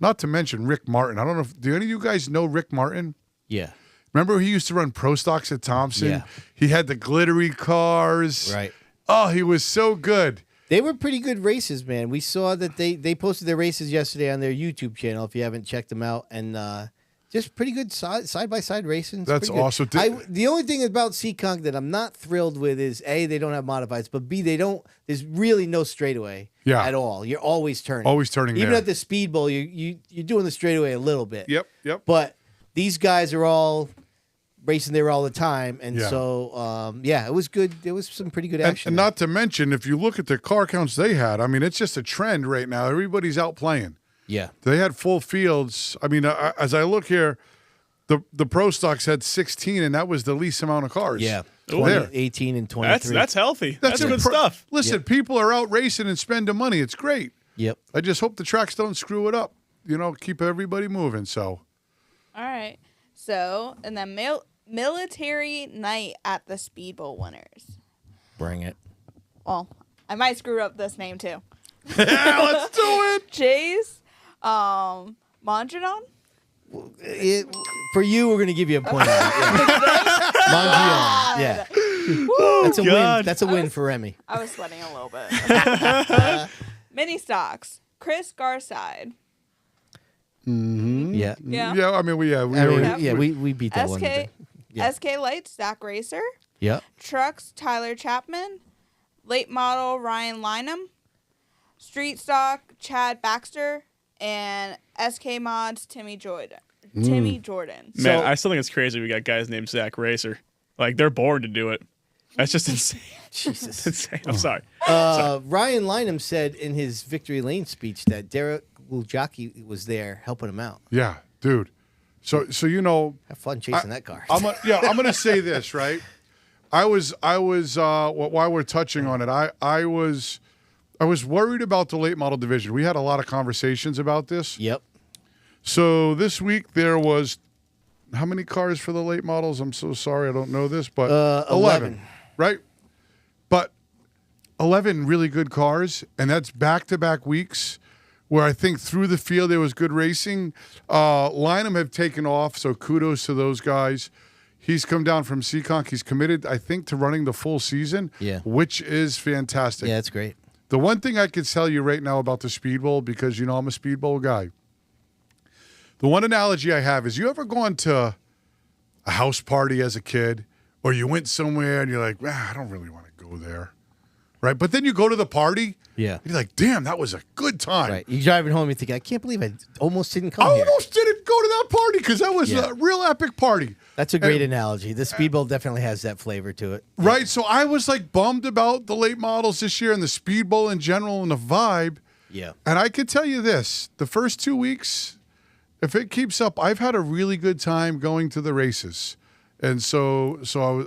not to mention Rick Martin. I don't know do any of you guys know Rick Martin?
Yeah.
Remember he used to run Pro Stocks at Thompson?
Yeah.
He had the glittery cars.
Right.
Oh, he was so good.
They were pretty good races, man. We saw that they posted their races yesterday on their YouTube channel. If you haven't checked them out, and just pretty good side by side racing.
That's awesome.
The only thing about Seekonk that I'm not thrilled with is A, they don't have modifieds, but B, there's really no straightaway at all. You're always turning.
Always turning.
Even
there.
at the Speedbowl, you're doing the straightaway a little bit.
Yep.
But these guys are all racing there all the time, and so it was good. There was some pretty good action.
And not to mention, if you look at the car counts they had, I mean, it's just a trend right now. Everybody's out playing.
Yeah,
they had full fields. I mean, as I look here, the Pro Stocks had 16, and that was the least amount of cars.
Yeah, 18 and 23.
That's healthy. That's good stuff.
Listen, people are out racing and spending money. It's great.
Yep.
I just hope the tracks don't screw it up. Keep everybody moving. So.
All right. So, and then military night at the Speedbowl winners.
Bring it.
Well, I might screw up this name too.
Yeah, let's do it.
Chase, Monadnock.
For you, we're going to give you a point. Monadnock. Yeah. That's a win. That's a win for Remy.
I was sweating a little bit. Mini stocks. Chris Garside.
Mm-hmm. Yeah.
Yeah. I mean, we
beat that one today.
Yeah. SK Lights, Zach Racer.
Yep.
Trucks, Tyler Chapman. Late model, Ryan Lynham. Street stock, Chad Baxter. And SK Mods, Timmy Jordan.
Man, I still think it's crazy we got guys named Zach Racer. Like, they're born to do it. That's just insane.
Jesus.
Insane. I'm sorry.
Ryan Lynham said in his Victory Lane speech that Derek Wuljaki was there helping him out.
Yeah, dude. So
have fun chasing that car.
I'm gonna say this, right? I was while we're touching on it, I was worried about the late model division. We had a lot of conversations about this.
Yep.
So this week there was how many cars for the late models? I'm so sorry, I don't know this, but 11, right? But 11 really good cars, and that's back-to-back weeks where I think through the field there was good racing. Lynham have taken off, so kudos to those guys. He's come down from Seekonk. He's committed, I think, to running the full season, which is fantastic.
Yeah, that's great.
The one thing I could tell you right now about the Speedbowl, because, I'm a Speedbowl guy, the one analogy I have is you ever gone to a house party as a kid, or you went somewhere and you're like, I don't really want to go there, right? But then you go to the party, you're like, damn, that was a good time.
Right. You're driving home, you think, I can't believe I almost didn't come
I
here.
almost didn't go to that party because that was a real epic party.
That's a great analogy. The Speedbowl definitely has that flavor to it.
Right. So I was like bummed about the late models this year and the Speedbowl in general and the vibe.
Yeah.
And I could tell you this, the first 2 weeks, if it keeps up, I've had a really good time going to the races. And so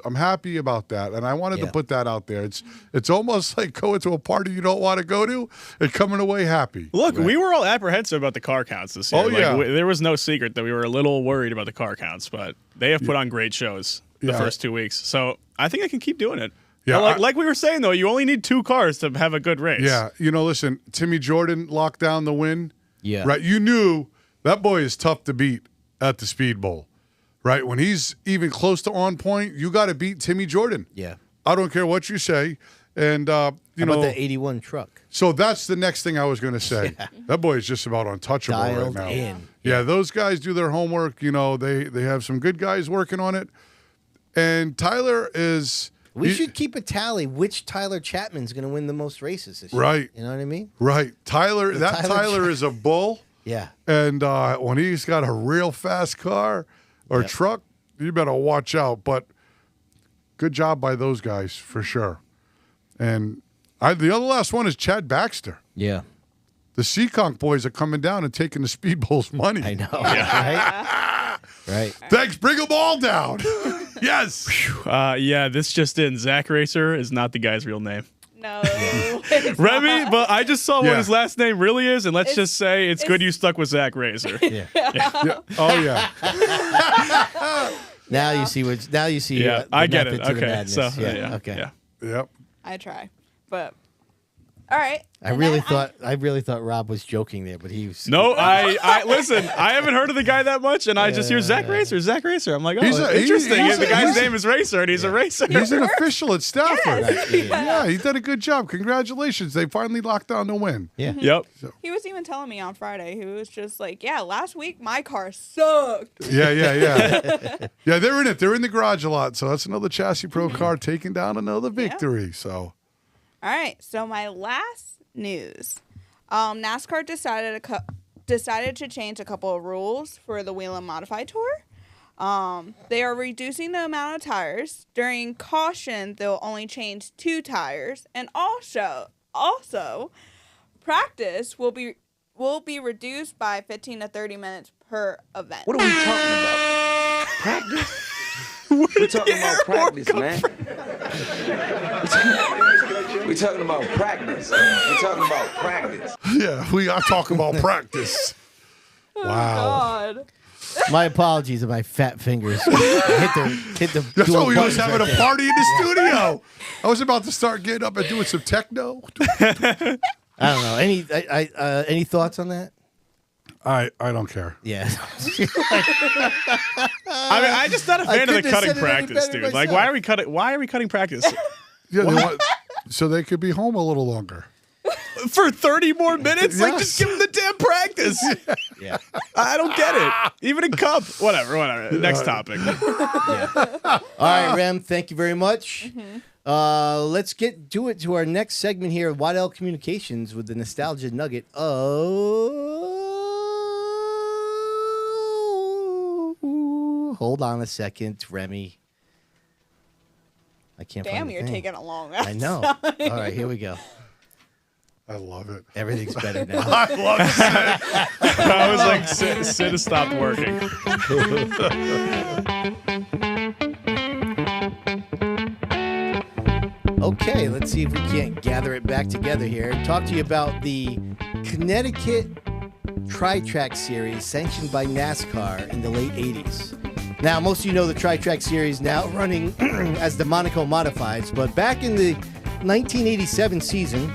I'm happy about that. And I wanted to put that out there. It's almost like going to a party you don't want to go to and coming away happy.
Look, we were all apprehensive about the car counts this year.
Oh, yeah.
There was no secret that we were a little worried about the car counts, but they have put on great shows the first 2 weeks. So I think I can keep doing it. Yeah, like we were saying, though, you only need 2 cars to have a good race.
Yeah. Listen, Timmy Jordan locked down the win.
Yeah.
Right. You knew that boy is tough to beat at the Speedbowl. Right? When he's even close to on point, you got to beat Timmy Jordan.
Yeah.
I don't care what you say. And,
How about the 81 truck?
So that's the next thing I was going to say. Yeah. That boy is just about untouchable
Dialed
right now.
In.
Yeah, those guys do their homework. They have some good guys working on it. And Tyler is...
We should keep a tally which Tyler Chapman's going to win the most races this year.
Right.
You know what I mean?
Right. Tyler is a bull.
Yeah.
And when he's got a real fast car... or truck, you better watch out. But good job by those guys, for sure. And the other last one is Chad Baxter.
Yeah.
The Seekonk boys are coming down and taking the Speedbowl's money.
I know. Right? Right.
Thanks. Bring them all down. Yes.
This just in. Zach Racer is not the guy's real name.
No.
Remy, but I just saw what his last name really is, and let's just say it's good you stuck with Zach Racer.
Yeah. Oh, yeah.
Now you see what. Now you see.
Yeah, I get it.
To the
Okay.
madness.
So,
okay.
Yep.
I try. But All right.
I really thought Rob was joking there, but he was.
No, I listen. I haven't heard of the guy that much, and I just hear Zach Racer. I'm like, oh, interesting. The guy's name is Racer, and he's a racer.
He's an official at Stafford.
Yes.
Yeah, he did a good job. Congratulations. They finally locked down the win.
Yeah.
Yep.
So.
He was even telling me on Friday, he was just like, yeah, last week my car sucked.
Yeah. Yeah, they're in it. They're in the garage a lot. So that's another Chassis Pro car taking down another victory. So.
All right. So my last news. NASCAR decided to change a couple of rules for the Whelen Modified Tour. They are reducing the amount of tires. During caution, they'll only change 2 tires. And also practice will be reduced by 15 to 30 minutes per event.
What are we talking about? Practice? We're talking about practice, man. We're talking about practice. We're talking about practice.
Yeah, we are talking about practice.
Oh,
Wow.
God.
My apologies to my fat fingers. hit the.
That's
dual
why we was
buttons
having
right
a
there.
party in the studio. I was about to start getting up and doing some techno.
I don't know. Any thoughts on that?
I don't care.
Yeah.
I mean, I'm just not a fan of the
couldn't have
cutting
said it any
practice,
better
dude. Like,
myself.
why are we cutting practice
Yeah, they want, so they could be home a little longer.
for 30 more minutes? Like,
Yes.
just give them the damn practice.
Yeah.
I don't get it. Even in Cup, whatever. Next topic.
All right, Rem. Thank you very much. Let's get to our next segment here, Waddell Communications, with the nostalgia nugget hold on a second, Remy. I can't.
Damn,
find the
you're
thing.
taking a long
I know. All right, here we go.
I love it.
Everything's better now.
I love it.
I was like, Sid has stopped working.
Okay, let's see if we can't gather it back together here and talk to you about the Connecticut Tri-Track Series sanctioned by NASCAR in the late 80s. Now, most of you know the Tri-Track Series now running as the Monaco Modifieds, but back in the 1987 season,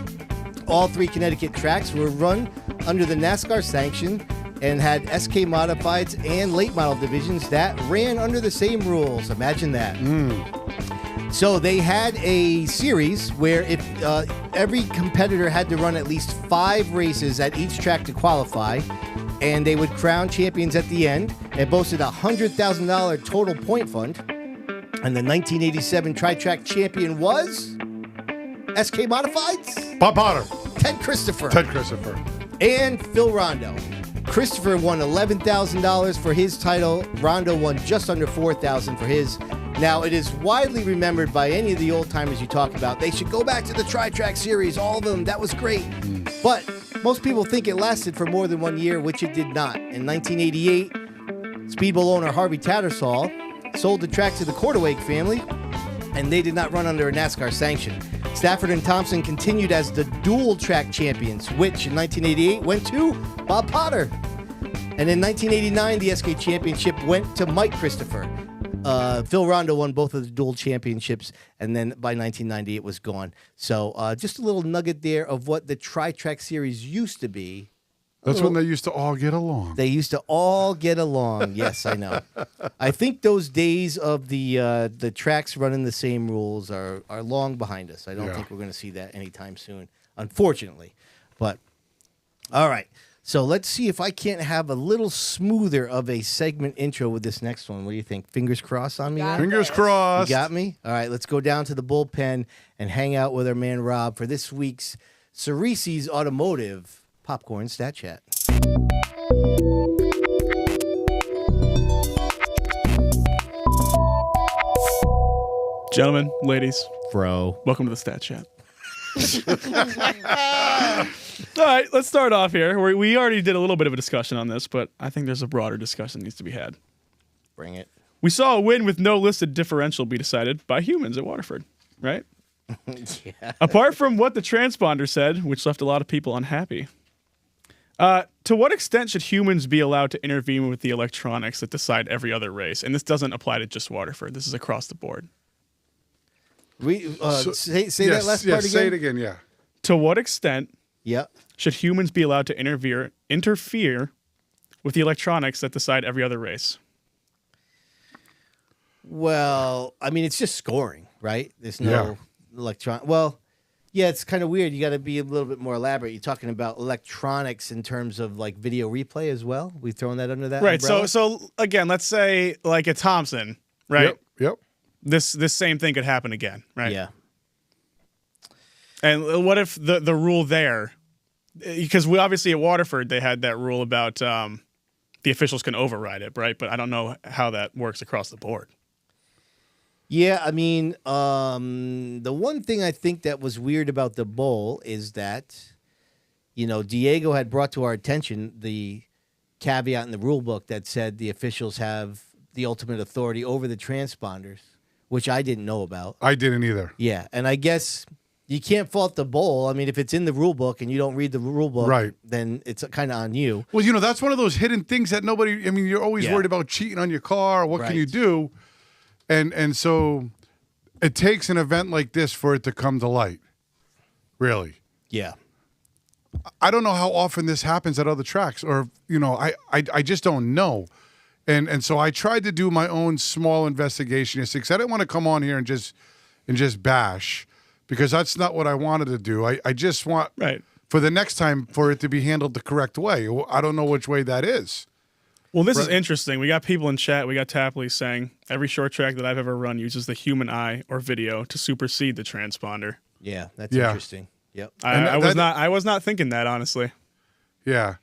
all 3 Connecticut tracks were run under the NASCAR sanction and had SK Modifieds and late model divisions that ran under the same rules. Imagine that. So they had a series where if every competitor had to run at least 5 races at each track to qualify, and they would crown champions at the end. It boasted a $100,000 total point fund. And the 1987 Tri-Track champion was SK Modifieds,
Bob Potter.
Ted Christopher, and Phil Rondo. Christopher won $11,000 for his title. Rondo won just under $4,000 for his. Now, it is widely remembered by any of the old timers you talk about. They should go back to the Tri-Track series, all of them. That was great. But most people think it lasted for more than 1 year, which it did not. In 1988, Speedbowl owner Harvey Tattersall sold the track to the Cordaway family, and they did not run under a NASCAR sanction. Stafford and Thompson continued as the dual track champions, which in 1988 went to Bob Potter. And in 1989, the SK championship went to Mike Christopher. Phil Rondo won both of the dual championships, and then by 1990 it was gone. So just a little nugget there of what the Tri-Track series used to be.
That's when they used to all get along.
They used to all get along. Yes, I know. I think those days of the tracks running the same rules are long behind us. I don't think we're going to see that anytime soon, unfortunately. But all right. So let's see if I can't have a little smoother of a segment intro with this next one. What do you think? Fingers crossed on me?
Got
Ryan?
it.
Fingers crossed.
You got me? All right, let's go down to the bullpen and hang out with our man Rob for this week's Cerise's Automotive Popcorn Stat Chat.
Gentlemen, ladies,
Bro.
welcome to the Stat Chat. All right, let's start off here. We already did a little bit of a discussion on this, but I think there's a broader discussion that needs to be had.
Bring it.
We saw a win with no listed differential be decided by humans at Waterford, right?
Yeah.
Apart from what the transponder said, which left a lot of people unhappy. To what extent should humans be allowed to intervene with the electronics that decide every other race? And this doesn't apply to just Waterford. This is across the board.
Say that last part again.
Say it again, yeah.
To what extent
Yep.
should humans be allowed to interfere with the electronics that decide every other race?
Well, I mean, it's just scoring, right? There's no Well, yeah, it's kind of weird. You got to be a little bit more elaborate. You're talking about electronics in terms of like video replay as well. We've thrown that under that
Right.
umbrella?
So again, let's say like a Thompson, right?
Yep.
This same thing could happen again, right?
Yeah.
And what if the rule there, because we obviously at Waterford they had that rule about the officials can override it, right? But I don't know how that works across the board.
Yeah, I mean, the one thing I think that was weird about the bowl is that, Diego had brought to our attention the caveat in the rule book that said the officials have the ultimate authority over the transponders, which I didn't know about.
I didn't either.
Yeah, and I guess you can't fault the bowl. I mean, if it's in the rule book and you don't read the rule book,
right,
then it's kind of on you.
Well, that's one of those hidden things that nobody, you're always worried about cheating on your car. What can you do? And so it takes an event like this for it to come to light. Really.
Yeah.
I don't know how often this happens at other tracks, or, I just don't know. And so I tried to do my own small investigation because I didn't want to come on here and just bash, because that's not what I wanted to do. I just want for the next time for it to be handled the correct way. I don't know which way that is.
Well, this is interesting. We got people in chat. We got Tapley saying every short track that I've ever run uses the human eye or video to supersede the transponder.
Yeah, that's interesting. Yep.
I was not thinking that, honestly.
Yeah.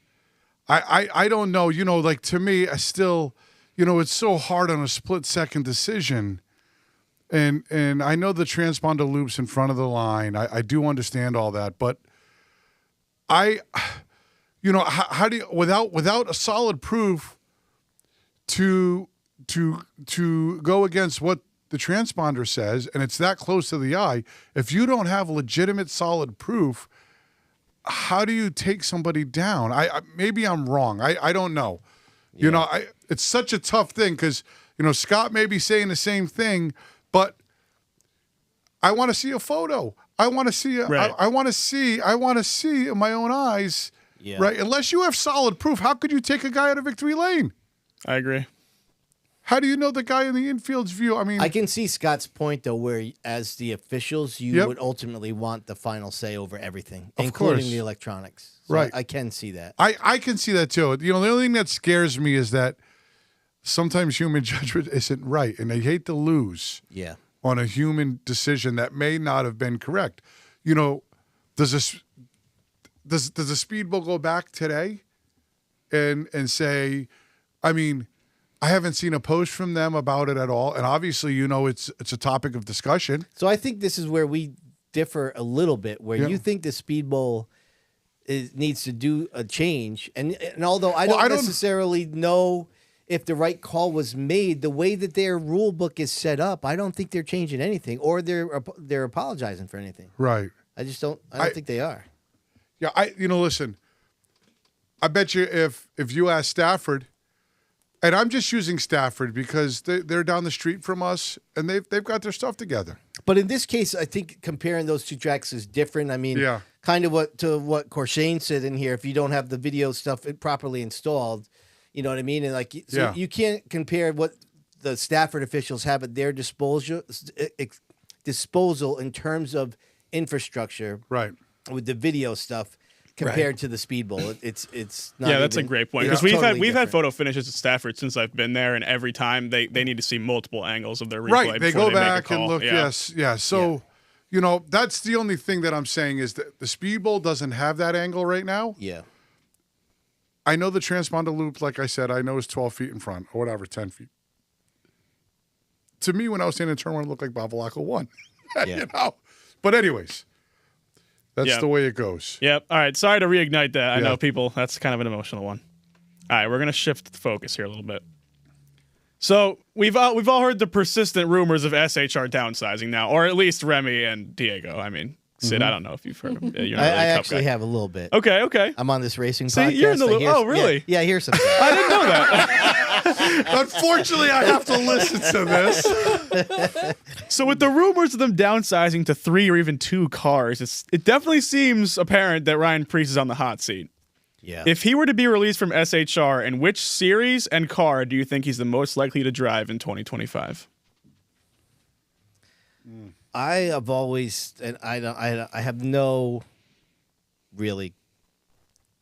I don't know. Like to me, I still, it's so hard on a split-second decision. And I know the transponder loops in front of the line. I do understand all that, but how do you, without a solid proof to go against what the transponder says, and it's that close to the eye, if you don't have legitimate solid proof, how do you take somebody down? Maybe I'm wrong. I don't know. Yeah. It's such a tough thing because, Scott may be saying the same thing, but I want to see a photo. I want to see I want to see in my own eyes. Yeah. Right. Unless you have solid proof, how could you take a guy out of victory lane?
I agree.
How do you know the guy in the infield's view? I mean,
I can see Scott's point though, where as the officials, you would ultimately want the final say over everything, including the electronics. So
right.
I can see that.
I can see that too. The only thing that scares me is that sometimes human judgment isn't right, and I hate to lose.
Yeah.
On a human decision that may not have been correct. Does the Speedbowl go back today and say, I haven't seen a post from them about it at all, and obviously it's a topic of discussion.
So I think this is where we differ a little bit, where you think the Speedbowl needs to do a change, and although I don't necessarily know if the right call was made, the way that their rule book is set up, I don't think they're changing anything, or they're apologizing for anything.
Right.
I just don't. I don't think they are.
Yeah. Listen. I bet you if you ask Stafford, and I'm just using Stafford because they're down the street from us and they've got their stuff together.
But in this case, I think comparing those two tracks is different. I mean, kind of what Corshane said in here. If you don't have the video stuff properly installed. You know what I mean? And you can't compare what the Stafford officials have at their disposal in terms of infrastructure,
right? With
the video stuff compared to the Speedbowl. It's not.
Yeah, that's a great point because we've had photo finishes at Stafford since I've been there, and every time they need to see multiple angles of their replay.
Right, they go back and look.
Yeah.
Yes. So, that's the only thing that I'm saying is that the Speedbowl doesn't have that angle right now.
Yeah.
I know the transponder loop, like I said, I know is 12 feet in front or whatever, 10 feet. To me, when I was standing in turn one, it looked like Bavalaco won. But anyways, that's the way it goes.
Yep. All right. Sorry to reignite that. I know people, that's kind of an emotional one. All right. We're going to shift the focus here a little bit. So we've all heard the persistent rumors of SHR downsizing now, or at least Remy and Diego. Sid, I don't know if you've heard of it.
I actually have a little bit.
Okay.
I'm on this racing podcast.
You're in the loop. Oh, really?
Yeah, I hear something.
I didn't know that.
Unfortunately, I have to listen to this.
So with the rumors of them downsizing to 3 or even 2 cars, it definitely seems apparent that Ryan Preece is on the hot seat.
Yeah.
If he were to be released from SHR, and which series and car do you think he's the most likely to drive in 2025?
I have always, and I have no really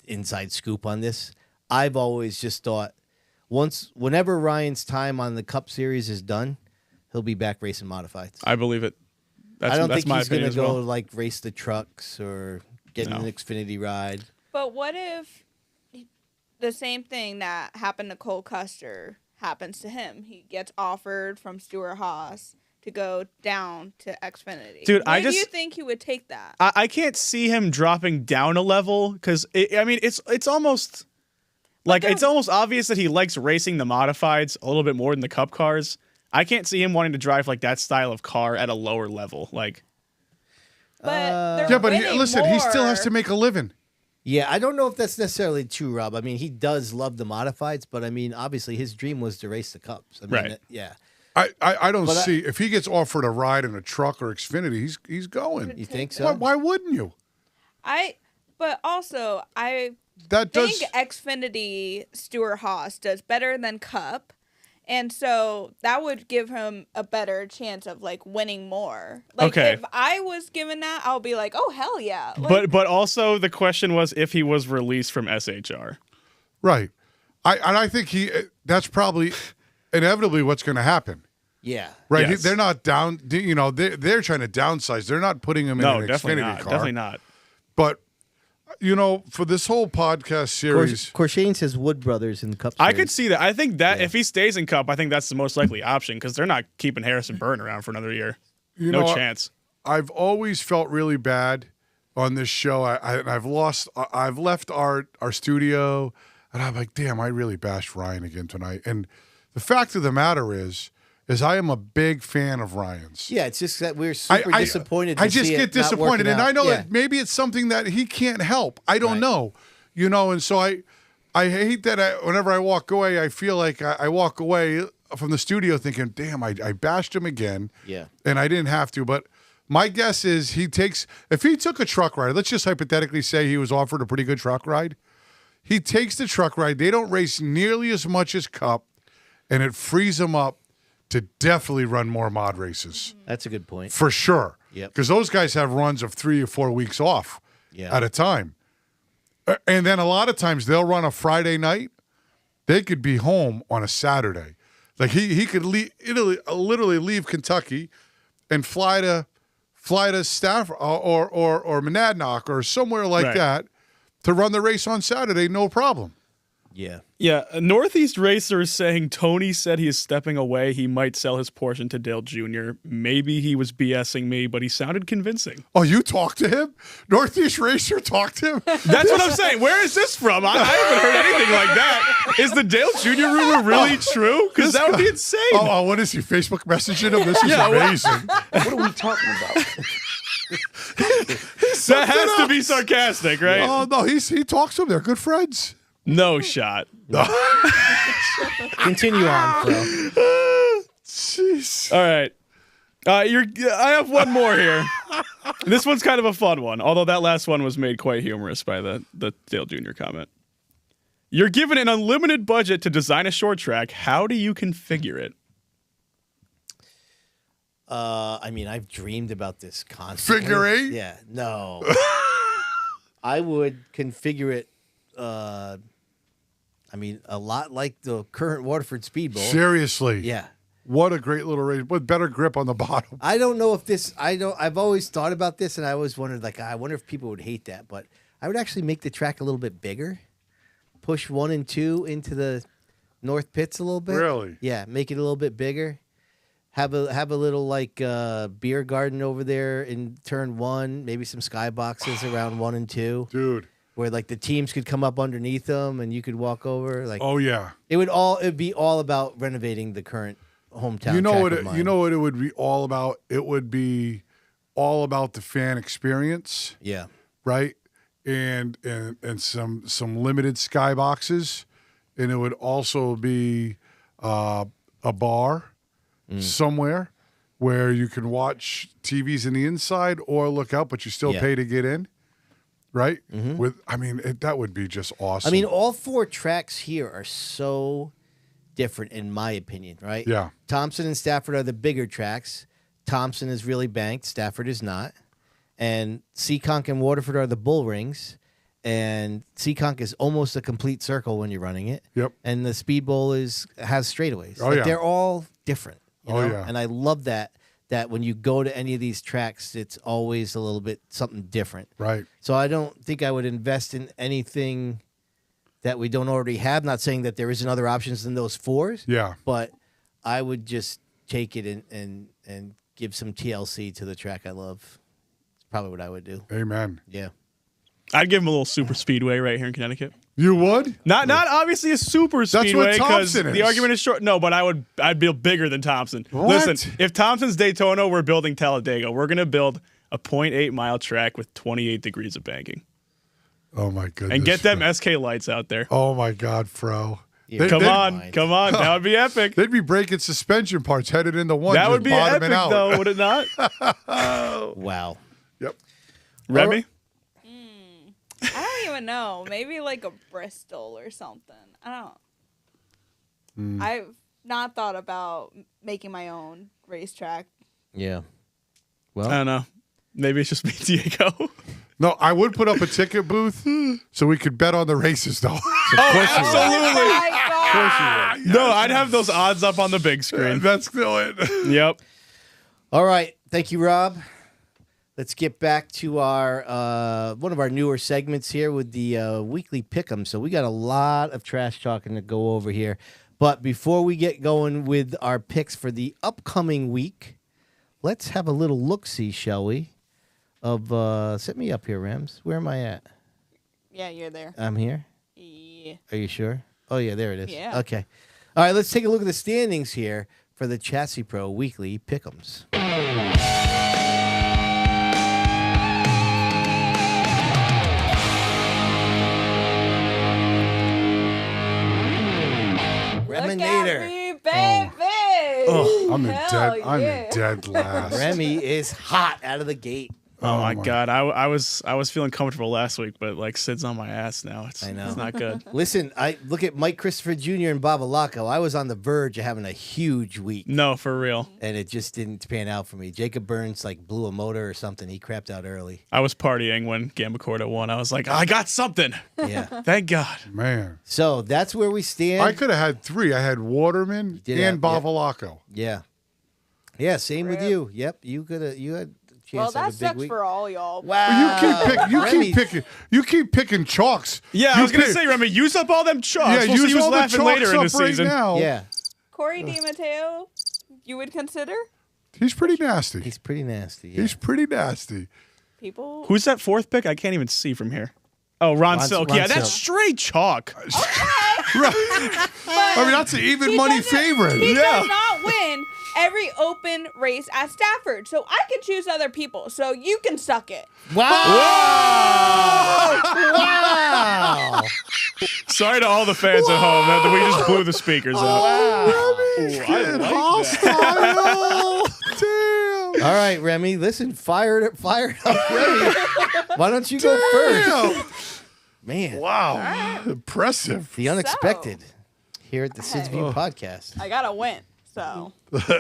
inside scoop on this. I've always just thought whenever Ryan's time on the Cup Series is done, he'll be back racing modifieds.
I believe it.
I don't think
my
he's going to
opinion
go
as well.
like race the trucks or get in an Xfinity ride.
But what if the same thing that happened to Cole Custer happens to him? He gets offered from Stewart Haas to go down to Xfinity.
Dude,
do you think he would take that?
I can't see him dropping down a level because it's almost like it's almost obvious that he likes racing the modifieds a little bit more than the Cup cars. I can't see him wanting to drive like that style of car at a lower level. Like,
but
listen, he still has to make a living.
Yeah, I don't know if that's necessarily true, Rob. I mean, he does love the modifieds, but I mean, obviously his dream was to race the Cups. I mean,
right.
Yeah.
I don't see if he gets offered a ride in a truck or Xfinity, he's going.
You think so?
Why wouldn't you?
But also I
think
Xfinity Stewart Haas does better than Cup, and so that would give him a better chance of like winning more. Like if I was given that, I'll be like, oh hell yeah. Like,
but also the question was if he was released from SHR.
Right. I think that's probably inevitably what's going to happen.
Yeah.
Right.
Yes.
They're not down. They're trying to downsize. They're not putting him in an Xfinity car.
Definitely not.
But for this whole podcast series,
Corshane says Wood Brothers in the Cup Series.
I could see that. I think that if he stays in Cup, I think that's the most likely option because they're not keeping Harrison Burton around for another year. No chance.
I've always felt really bad on this show. I've left our studio, and I'm like, damn, I really bashed Ryan again tonight. And the fact of the matter is I am a big fan of Ryan's.
Yeah, it's just that we're super disappointed.
I just get disappointed, and I know that maybe it's something that he can't help. I don't know, and so I hate that. Whenever I walk away, I feel like I walk away from the studio thinking, "Damn, I bashed him again."
Yeah,
and I didn't have to, but my guess is if he took a truck ride. Let's just hypothetically say he was offered a pretty good truck ride. He takes the truck ride. They don't race nearly as much as Cup, and it frees him up to definitely run more mod races.
That's a good point.
For sure.
Yep.
Because those guys have runs of 3 or 4 weeks off at a time. And then a lot of times they'll run a Friday night. They could be home on a Saturday. Like he could literally leave Kentucky and fly to Stafford or Monadnock or somewhere like that to run the race on Saturday, no problem.
Yeah.
Yeah. A Northeast Racer is saying Tony said he is stepping away. He might sell his portion to Dale Jr. Maybe he was BSing me, but he sounded convincing.
Oh, you talked to him? Northeast Racer talked to him?
That's what I'm saying. Where is this from? I haven't heard anything like that. Is the Dale Jr. rumor really true? Because that would be insane.
Oh, what is he? Facebook messaging him? This is amazing.
What are we talking about?
That has to be sarcastic, right?
Oh, no, he talks to him. They're good friends.
No shot.
Continue on, Phil.
Jeez.
All right. I have one more here. This one's kind of a fun one, although that last one was made quite humorous by the Dale Jr. comment. You're given an unlimited budget to design a short track. How do you configure it?
I've dreamed about this constantly.
Figure 8?
Yeah. No. I would configure it. A lot like the current Waterford Speedbowl.
Seriously.
Yeah.
What a great little race with better grip on the bottom.
I don't know if this. I've always thought about this, and I always wondered, I wonder if people would hate that. But I would actually make the track a little bit bigger, push 1 and 2 into the north pits a little bit.
Really?
Yeah, make it a little bit bigger. Have a little beer garden over there in turn 1. Maybe some skyboxes around 1 and 2.
Dude.
Where the teams could come up underneath them and you could walk over.
Oh yeah.
It'd be all about renovating the current hometown.
You know what it would be all about? It would be all about the fan experience.
Yeah.
Right? And some limited skyboxes. And it would also be a bar somewhere where you can watch TVs in the inside or look out, but you still pay to get in, right? That would be just awesome.
I mean, all 4 tracks here are so different, in my opinion, right?
Yeah.
Thompson and Stafford are the bigger tracks. Thompson is really banked. Stafford is not. And Seekonk and Waterford are the bull rings. And Seekonk is almost a complete circle when you're running it.
Yep.
And the Speedbowl has straightaways.
Oh, yeah.
They're all different. You know?
Yeah.
And I love that when you go to any of these tracks, it's always a little bit something different.
Right.
So I don't think I would invest in anything that we don't already have. Not saying that there isn't other options than those 4s.
Yeah.
But I would just take it and give some TLC to the track I love. It's probably what I would do.
Amen.
Yeah.
I'd give him a little super speedway right here in Connecticut.
You would?
Not obviously a super speedway because
Thompson is.
the argument is short. No, but I'd build bigger than Thompson.
What?
Listen, if Thompson's Daytona, we're building Talladega. We're gonna build a 0.8 mile track with 28 degrees of banking.
Oh my goodness.
And get them SK lights out there.
Oh my God, Fro.
Yeah.
Come on. That would be epic.
They'd be breaking suspension parts headed into one.
That
just
would be
bottoming
epic,
out.
though, would it not?
Wow.
Yep.
Remy?
I don't even know. Maybe like a Bristol or something. I don't. I've not thought about making my own racetrack.
Yeah.
I
Well,
don't know. Maybe it's just me, Diego.
No, I would put up a ticket booth so we could bet on the races, though.
Absolutely.
Oh my God.
No, I'd have those odds up on the big screen.
Let's do it.
Yep.
all right. Thank you, Rob. Let's get back to our one of our newer segments here with the weekly Pick Ems. So we got a lot of trash talking to go over here. But before we get going with our picks for the upcoming week, let's have a little look-see, shall we? Set me up here, Rams. Where am I at?
Yeah, you're there.
I'm here.
Yeah.
Are you sure? Oh, yeah, there it is.
Yeah.
Okay. All right, let's take a look at the standings here for the Chassis Pro Weekly Pick Ems.
Look at me, baby.
I'm in
Hell
dead. I'm
yeah.
in dead last.
Remy is hot out of the gate.
Oh my God, I was feeling comfortable last week, but like Sid's on my ass now.
I know.
It's not good.
Listen, I look at Mike Christopher Jr. and Bavalaco. I was on the verge of having a huge week,
No, for real.
and it just didn't pan out for me. Jacob Burns like blew a motor or something. He crapped out early.
I was partying when Gambacorda won. I was like, I got something.
Yeah.
Thank God.
Man,
So that's where we stand.
I could have had 3. I had Waterman
did
and
have-
Bavalaco.
Yeah. Yeah. Same with you. Yep. You had a
Well,
chance to
that
have a big
sucks
week.
for all y'all.
Wow.
You keep picking chalks.
Yeah, I was gonna say, Remy, use up all them chalks.
Yeah,
We'll see
use
who's
all the
laughing
chalks
later in the
up right
season.
now.
Yeah.
Corey DiMatteo, you would consider
He's pretty nasty.
He's pretty nasty. Yeah.
He's pretty nasty.
people?
Who's that 4th pick? I can't even see from here. Oh, Ron Silk.
Ron
Yeah, that's
Silk.
straight chalk.
I mean, that's an even money favorite.
He
Yeah.
does not win every open race at Stafford, so I can choose other people. So you can suck it.
Wow. Wow.
Sorry to all the fans at home that we just blew the speakers out.
Hostile. Damn.
All right, Remy. Listen, fire it up, Remy. Why don't you go first? Man.
Wow. Impressive.
The unexpected here at the Sid's View podcast.
I gotta win. So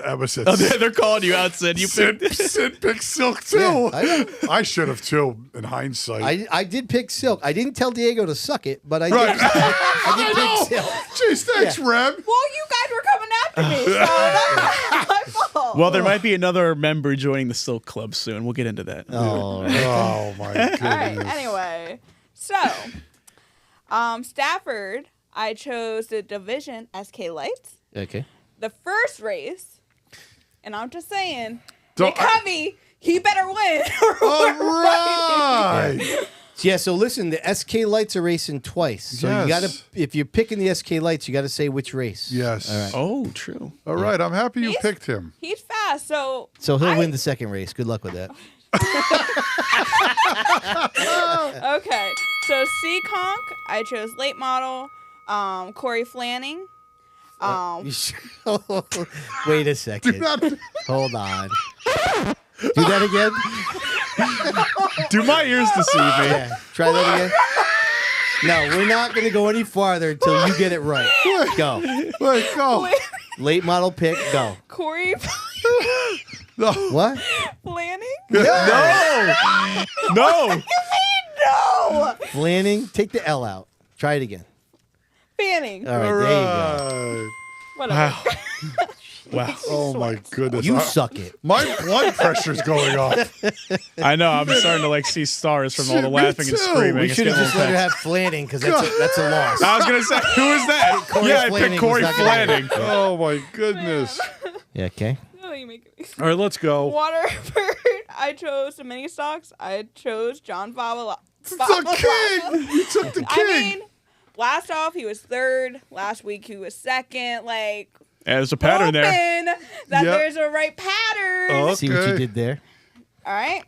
Emma said,
Oh, they're calling you out, Sid. You picked.
Sid picked Silk too.
Yeah, I know.
I should have too, in hindsight.
I did pick Silk. I didn't tell Diego to suck it, but I did.
Right.
I did pick Silk.
Jeez, thanks, Reb.
well, you guys were coming after me, so that's my fault.
Well, there might be another member joining the Silk Club soon. We'll get into that.
Oh,
Oh my goodness.
All right. Anyway, so Stafford, I chose the division SK Lights.
okay.
The first race, and I'm just saying,
Don't-
McCovey, he better win.
All right.
Yeah. So listen, the SK Lights are racing twice. So you
Yes.
gotta, if you're picking the SK Lights, you gotta say which race.
Yes.
All right.
Oh, true.
All right. I'm happy you
He's-
picked him.
He's fast, so
So he'll win the second race. Good luck with that.
Okay, so Seekonk, I chose late model. Corey Flanning,
Wait a second. Hold on. Do that again.
Do my ears deceive me?
Yeah. Try that again. No, we're not going to go any farther until you get it right. Go.
Wait, go.
Late model pick. Go.
Corey
No.
What?
Planning?
No.
No.
Flanning. Take the L out. Try it again.
Fanning.
All right. There you go.
Whatever.
Wow.
Oh my goodness.
You suck it.
My blood pressure's going up.
I know. I'm starting to like see stars from all the
Me
laughing and
too.
screaming.
We
It's
should have
getting
just
a
let her
little
have Flanning because that's a loss.
I was gonna say, who is that?
Corey
Yeah, I
Flanning
picked Corey
was not gonna
Flanning.
Oh my goodness.
Yeah. Okay.
No, you make me.
All right, let's go.
Waterford. I chose the mini stocks. I chose John Favela.
The king. You took the king.
I mean, last off, he was third. Last week, he was second. Like,
Yeah, there's a pattern there.
hoping that
Yep.
there's a right pattern.
Okay.
See what you did there.
All right.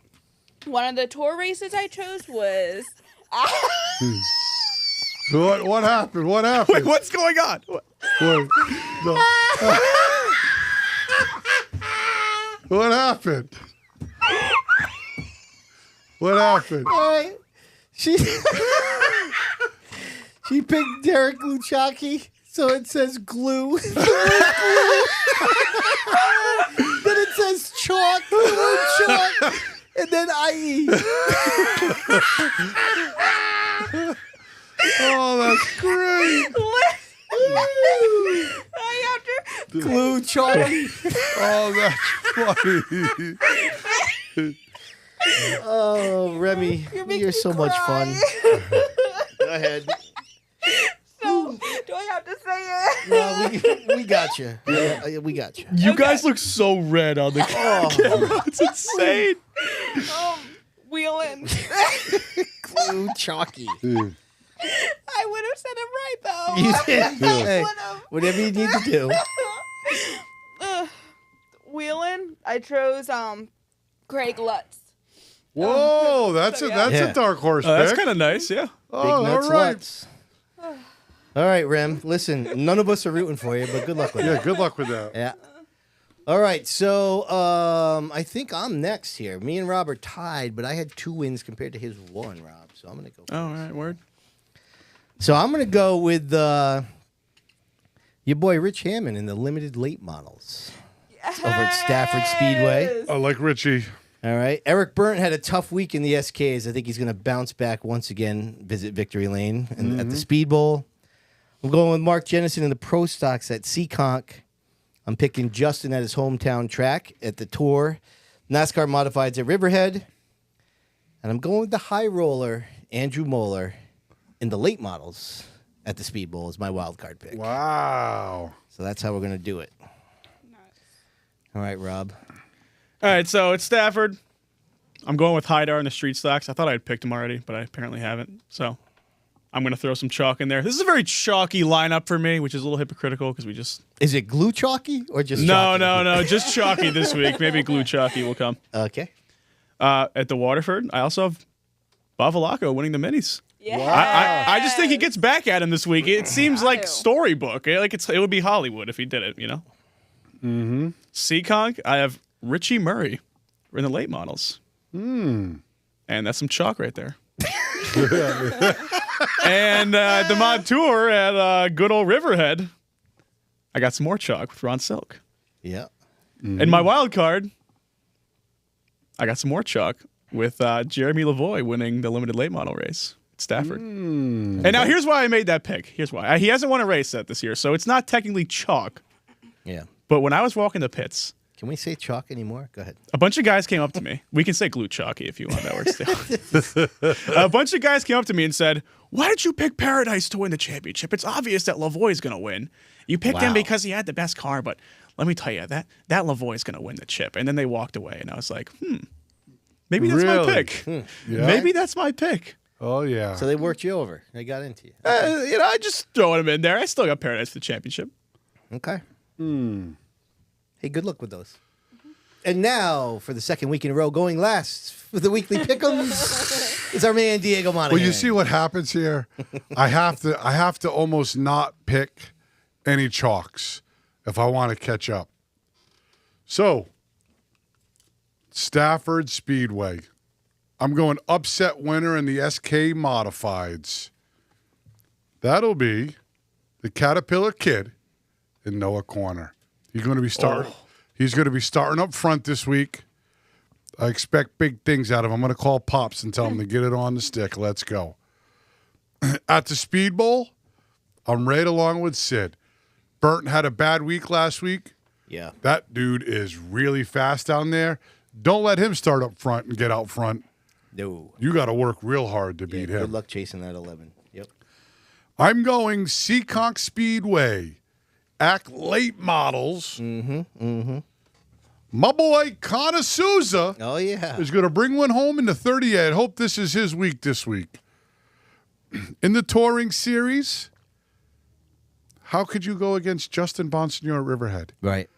One of the tour races I chose was.
What happened? What happened?
Wait, what's going on?
What? No. What happened? What happened?
All right. She picked Derek Luchaki, so it says glue. Then it says chalk, glue chalk, and then IE.
Oh, that's great.
I have to.
Glue chalky.
Oh, that's funny.
Oh, Remy,
You're making
you're
me
so much fun.
cry.
Go ahead.
So, do I have to say it?
No, we got you. Yeah, we got you.
You guys look so red on the camera. It's insane.
Wheeling.
Glue chalky.
I would have said it right though.
You did.
I
Hey,
would've.
whatever you need to do.
Wheeling. I chose Craig Lutz.
Whoa, that's
Yeah.
a dark horse
That's
pick.
kind of nice, yeah.
Oh,
Big
all
nuts
right.
Lutz. All right, Rem. Listen, none of us are rooting for you, but good luck with
Yeah,
that.
good luck with that.
Yeah. All right, so I think I'm next here. Me and Rob are tied, but I had 2 wins compared to his 1, Rob. So I'm gonna go.
All right, word.
So I'm gonna go with your boy Rich Hammond in the limited late models over at Stafford Speedway.
I like Richie.
All right, Eric Byrne had a tough week in the SKs. I think he's gonna bounce back once again. Visit Victory Lane and at the Speedbowl. I'm going with Mark Jennison in the Pro Stocks at Seekonk. I'm picking Justin at his hometown track at the Tour. NASCAR Modifieds at Riverhead. And I'm going with the high roller, Andrew Moeller, in the late models at the Speedbowl as my wild card pick.
Wow.
So that's how we're going to do it. All right, Rob.
All right, so it's Stafford. I'm going with Haidar in the street stocks. I thought I had picked him already, but I apparently haven't. So I'm going to throw some chalk in there. This is a very chalky lineup for me, which is a little hypocritical because we just...
Is it glue chalky or just
No,
chalky?
just chalky this week. Maybe glue chalky will come.
Okay.
At the Waterford, I also have Bavalaco winning the minis.
Yeah.
I just think he gets back at him this week. It seems like storybook. Like it would be Hollywood if he did it, you know? Mm-hmm. Seekonk, I have Richie Murray in the late models. And that's some chalk right there. And at the Mod Tour at good old Riverhead, I got some more chalk with Ron Silk.
Yeah.
And my wild card, I got some more chalk with Jeremy Lavoie winning the limited late model race at Stafford. And now here's why I made that pick. Here's why. He hasn't won a race yet this year, so it's not technically chalk.
Yeah.
But when I was walking the pits,
Can we say chalk anymore? Go ahead.
a bunch of guys came up to me. We can say glue chalky if you want. That works too. A bunch of guys came up to me and said, "Why did you pick Paradise to win the championship? It's obvious that Lavoie is going to win. You picked him
Wow.
because he had the best car, but let me tell you, that Lavoie is going to win the chip." And then they walked away, and I was like, maybe that's my
Really?
pick.
Yeah.
Maybe that's my pick.
Oh, yeah.
So they worked you over. They got into you.
I just throwing him in there. I still got Paradise for the championship.
Okay. Hey, good luck with those. And now, for the second week in a row, going last for the weekly pick'ems is our man Diego Monahan.
Well, you see what happens here? I have to almost not pick any chalks if I want to catch up. So, Stafford Speedway. I'm going upset winner in the SK Modifieds. That'll be the Caterpillar Kid in Noah Corner. He's going to be starting. He's going to be starting up front this week. I expect big things out of him. I'm going to call Pops and tell him to get it on the stick. Let's go. At the Speedbowl, I'm right along with Sid. Burton had a bad week last week.
Yeah.
That dude is really fast down there. Don't let him start up front and get out front.
No.
You got to work real hard to beat him.
Good luck chasing that 11. Yep.
I'm going Seekonk Speedway. Act late models. My boy Connor Souza is going to bring one home in the 38. Hope this is his week this week. In the touring series, how could you go against Justin Bonsignor at Riverhead?
Right.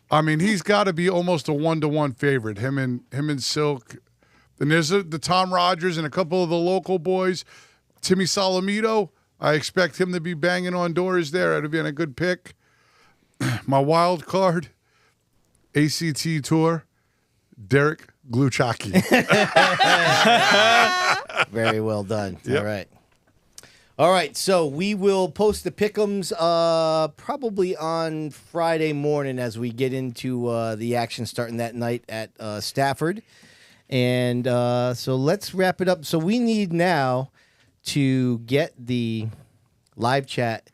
I mean, he's got to be almost a 1-to-1 favorite. Him and Silk. Then there's the Tom Rogers and a couple of the local boys. Timmy Solomito, I expect him to be banging on doors there. That'd be a good pick. My wild card, ACT Tour, Derek Gluchaki.
Very well done.
Yep.
All right, so we will post the Pick Ems probably on Friday morning as we get into the action starting that night at Stafford. And so let's wrap it up. So we need now to get the live chat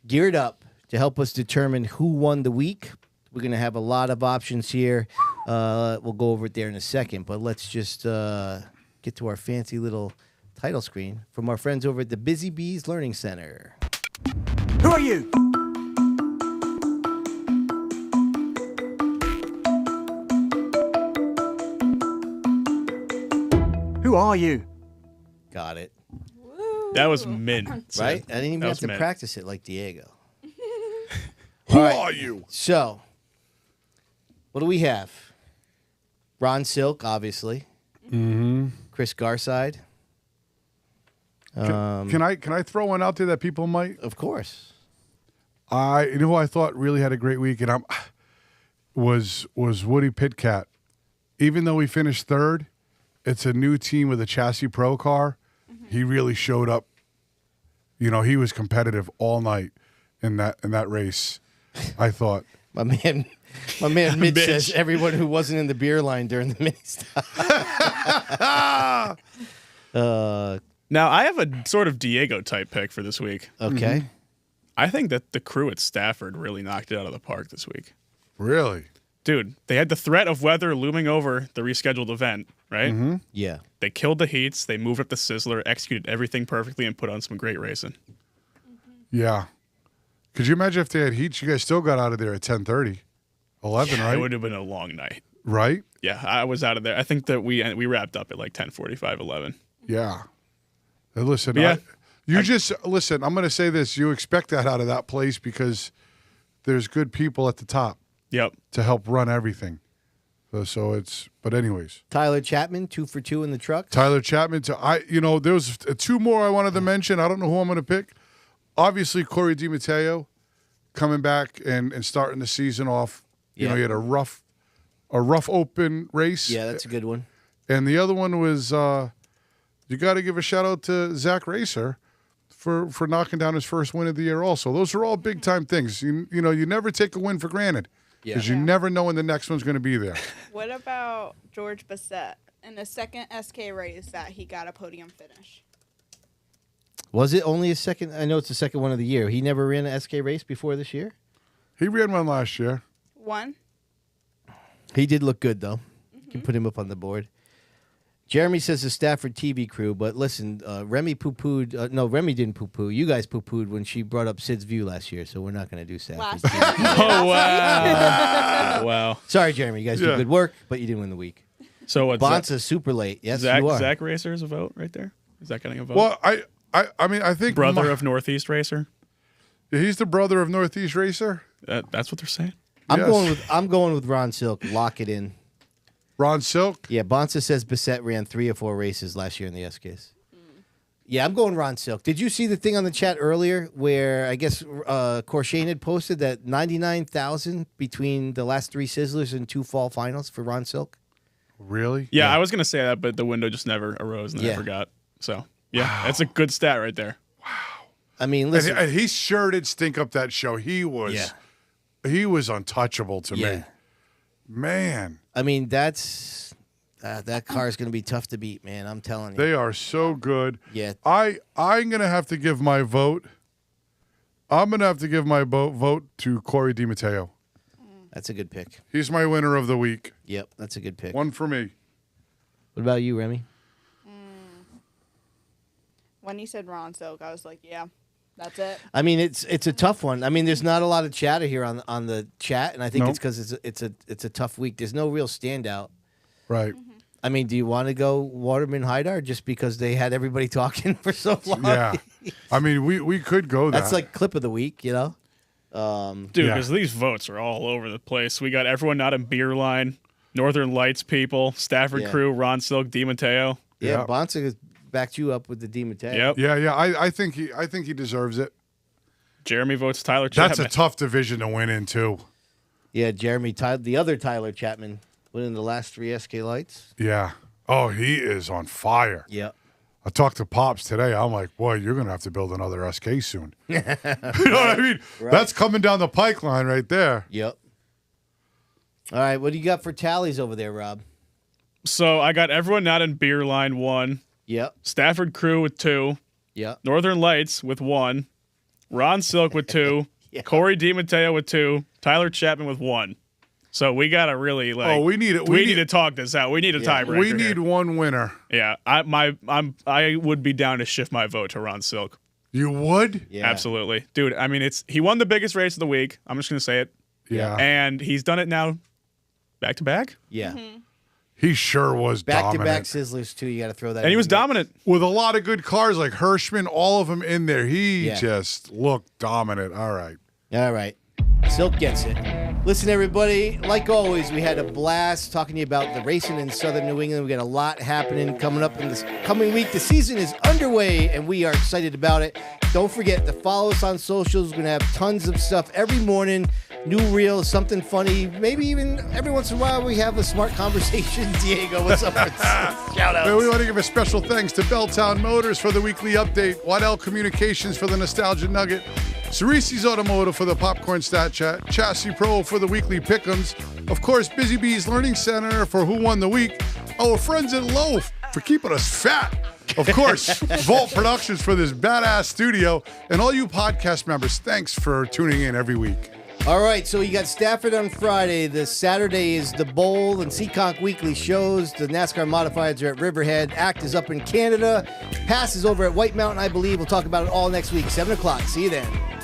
geared up to help us determine who won the week. We're going to have a lot of options here. We'll go over it there in a second, but let's just get to our fancy little title screen from our friends over at the Busy Bees Learning Center.
Who are you? Who are you?
Got it.
That was mint.
Right? I didn't even have to
mint.
practice it like Diego.
Who are you?
So, what do we have? Ron Silk, obviously. Chris Garside.
Can I throw one out there that people might?
Of course.
You know who I thought really had a great week, and was Woody Pitcat. Even though he finished third, it's a new team with a chassis pro car. He really showed up. You know, he was competitive all night in that race. I thought.
My man Mitch says everyone who wasn't in the beer line during the mini stop.
Now, I have a sort of Diego type pick for this week.
Okay.
I think that the crew at Stafford really knocked it out of the park this week.
Really?
Dude, they had the threat of weather looming over the rescheduled event, right?
Yeah.
They killed the heats, they moved up the sizzler, executed everything perfectly, and put on some great racing.
Yeah. Could you imagine if they had heat? You guys still got out of there at 10:30, 11,
Yeah,
right?
it would have been a long night.
Right?
Yeah, I was out of there. I think that we wrapped up at like 10:45, 11.
Yeah. Hey, listen,
Yeah.
listen, I'm going to say this. You expect that out of that place because there's good people at the top
Yep.
to help run everything. So it's, but anyways.
Tyler Chapman, 2 for 2 in the truck.
Tyler Chapman, there was two more I wanted to mention. I don't know who I'm going to pick. Obviously, Corey DiMatteo coming back and starting the season off. You know, he had a rough open race.
Yeah, that's a good one.
And the other one was, you got to give a shout out to Zach Racer for knocking down his first win of the year also. Those are all big time things. You know, you never take a win for granted because you never know when the next one's going to be there.
What about George Bassett in the second SK race that he got a podium finish?
Was it only his second? I know it's the second one of the year. He never ran an SK race before this year?
He ran one last year.
One.
He did look good, though. You can put him up on the board. Jeremy says the Stafford TV crew, but listen, Remy poo-pooed. No, Remy didn't poo-poo. You guys poo-pooed when she brought up Sid's View last year, so we're not going to do Stafford TV.
Oh, wow. Wow.
Sorry, Jeremy. You guys do good work, but you didn't win the week.
So what's
Bonsa's super late. Yes,
Zach,
you are.
Zach Racer is a vote right there? Is that getting a vote?
Well, I mean, I think
brother of Northeast Racer?
He's the brother of Northeast Racer?
That's what they're saying.
I'm going with Ron Silk. Lock it in.
Ron Silk?
Yeah, Bonsa says Bassett ran 3 or 4 races last year in the SKs. Yeah, I'm going Ron Silk. Did you see the thing on the chat earlier where I guess Corshane had posted that 99,000 between the last 3 Sizzlers and 2 fall finals for Ron Silk?
Really?
Yeah, I was gonna say that, but the window just never arose, and I forgot. So yeah, that's a good stat right there.
Wow.
I mean, listen,
and he sure did stink up that show. He was untouchable to me. Man.
I mean, that car is going to be tough to beat, man. I'm telling you.
They are so good.
Yeah.
I'm going to have to give my vote. I'm going to have to give my vote to Corey DiMatteo.
That's a good pick.
He's my winner of the week.
Yep, that's a good pick.
One for me.
What about you, Remy?
When you said Ron Silk, I was like, yeah, that's it.
I mean, it's a tough one. I mean, there's not a lot of chatter here on the chat, and I think it's because it's a tough week. There's no real standout.
Right.
Mm-hmm.
I mean, do you want to go Waterman Haidar just because they had everybody talking for so long?
Yeah. I mean, we could go that.
That's like clip of the week, you know?
Dude, because these votes are all over the place. We got everyone not in beer line, Northern Lights people, Stafford Crew, Ron Silk, DiMatteo.
Yeah, Bonsa has backed you up with the DiMatteo.
Yep.
Yeah. I think he deserves it.
Jeremy votes Tyler Chapman.
That's a tough division to win in too.
Yeah, Jeremy, the other Tyler Chapman, winning the last 3 SK Lights.
Yeah. Oh, he is on fire.
Yep.
I talked to Pops today. I'm like, boy, you're going to have to build another SK soon. You know what I mean? Right. That's coming down the pike line right there.
Yep. All right, what do you got for tallies over there, Rob?
So I got everyone not in beer line 1.
Yep.
Stafford Crew with 2.
Yep.
Northern Lights with 1. Ron Silk with 2. Corey DiMatteo with 2. Tyler Chapman with 1. So we gotta really
we need
to talk this out. We need a tiebreaker.
We need one winner.
Yeah, I would be down to shift my vote to Ron Silk.
You would?
Yeah, absolutely, dude. I mean, he won the biggest race of the week. I'm just gonna say it.
Yeah,
and he's done it now, back to back.
Yeah,
he sure was
back
dominant.
to back Sizzlers too. You got to throw that.
And he was dominant
with a lot of good cars like Hirschman, all of them in there. He just looked dominant. All right.
Silk gets it. Listen, everybody, like always, we had a blast talking to you about the racing in Southern New England. We got a lot happening coming up in this coming week. The season is underway, and we are excited about it. Don't forget to follow us on socials. We're going to have tons of stuff every morning. New reels, something funny. Maybe even every once in a while we have a smart conversation. Diego, what's up? Shout out.
We want to give a special thanks to Belltown Motors for the weekly update, Waddell Communications for the Nostalgia Nugget, Cerisi's Automotive for the Popcorn Stat Chat, Chassis Pro for the weekly Pick Ems, of course, Busy Bees Learning Center for Who Won the Week, our friends at Loaf for keeping us fat, of course, Vault Productions for this badass studio, and all you podcast members, thanks for tuning in every week.
All right, so you got Stafford on Friday. The Saturday is the Bowl and Seekonk Weekly shows. The NASCAR Modifieds are at Riverhead. Act is up in Canada. Pass is over at White Mountain, I believe. We'll talk about it all next week, 7 o'clock. See you then.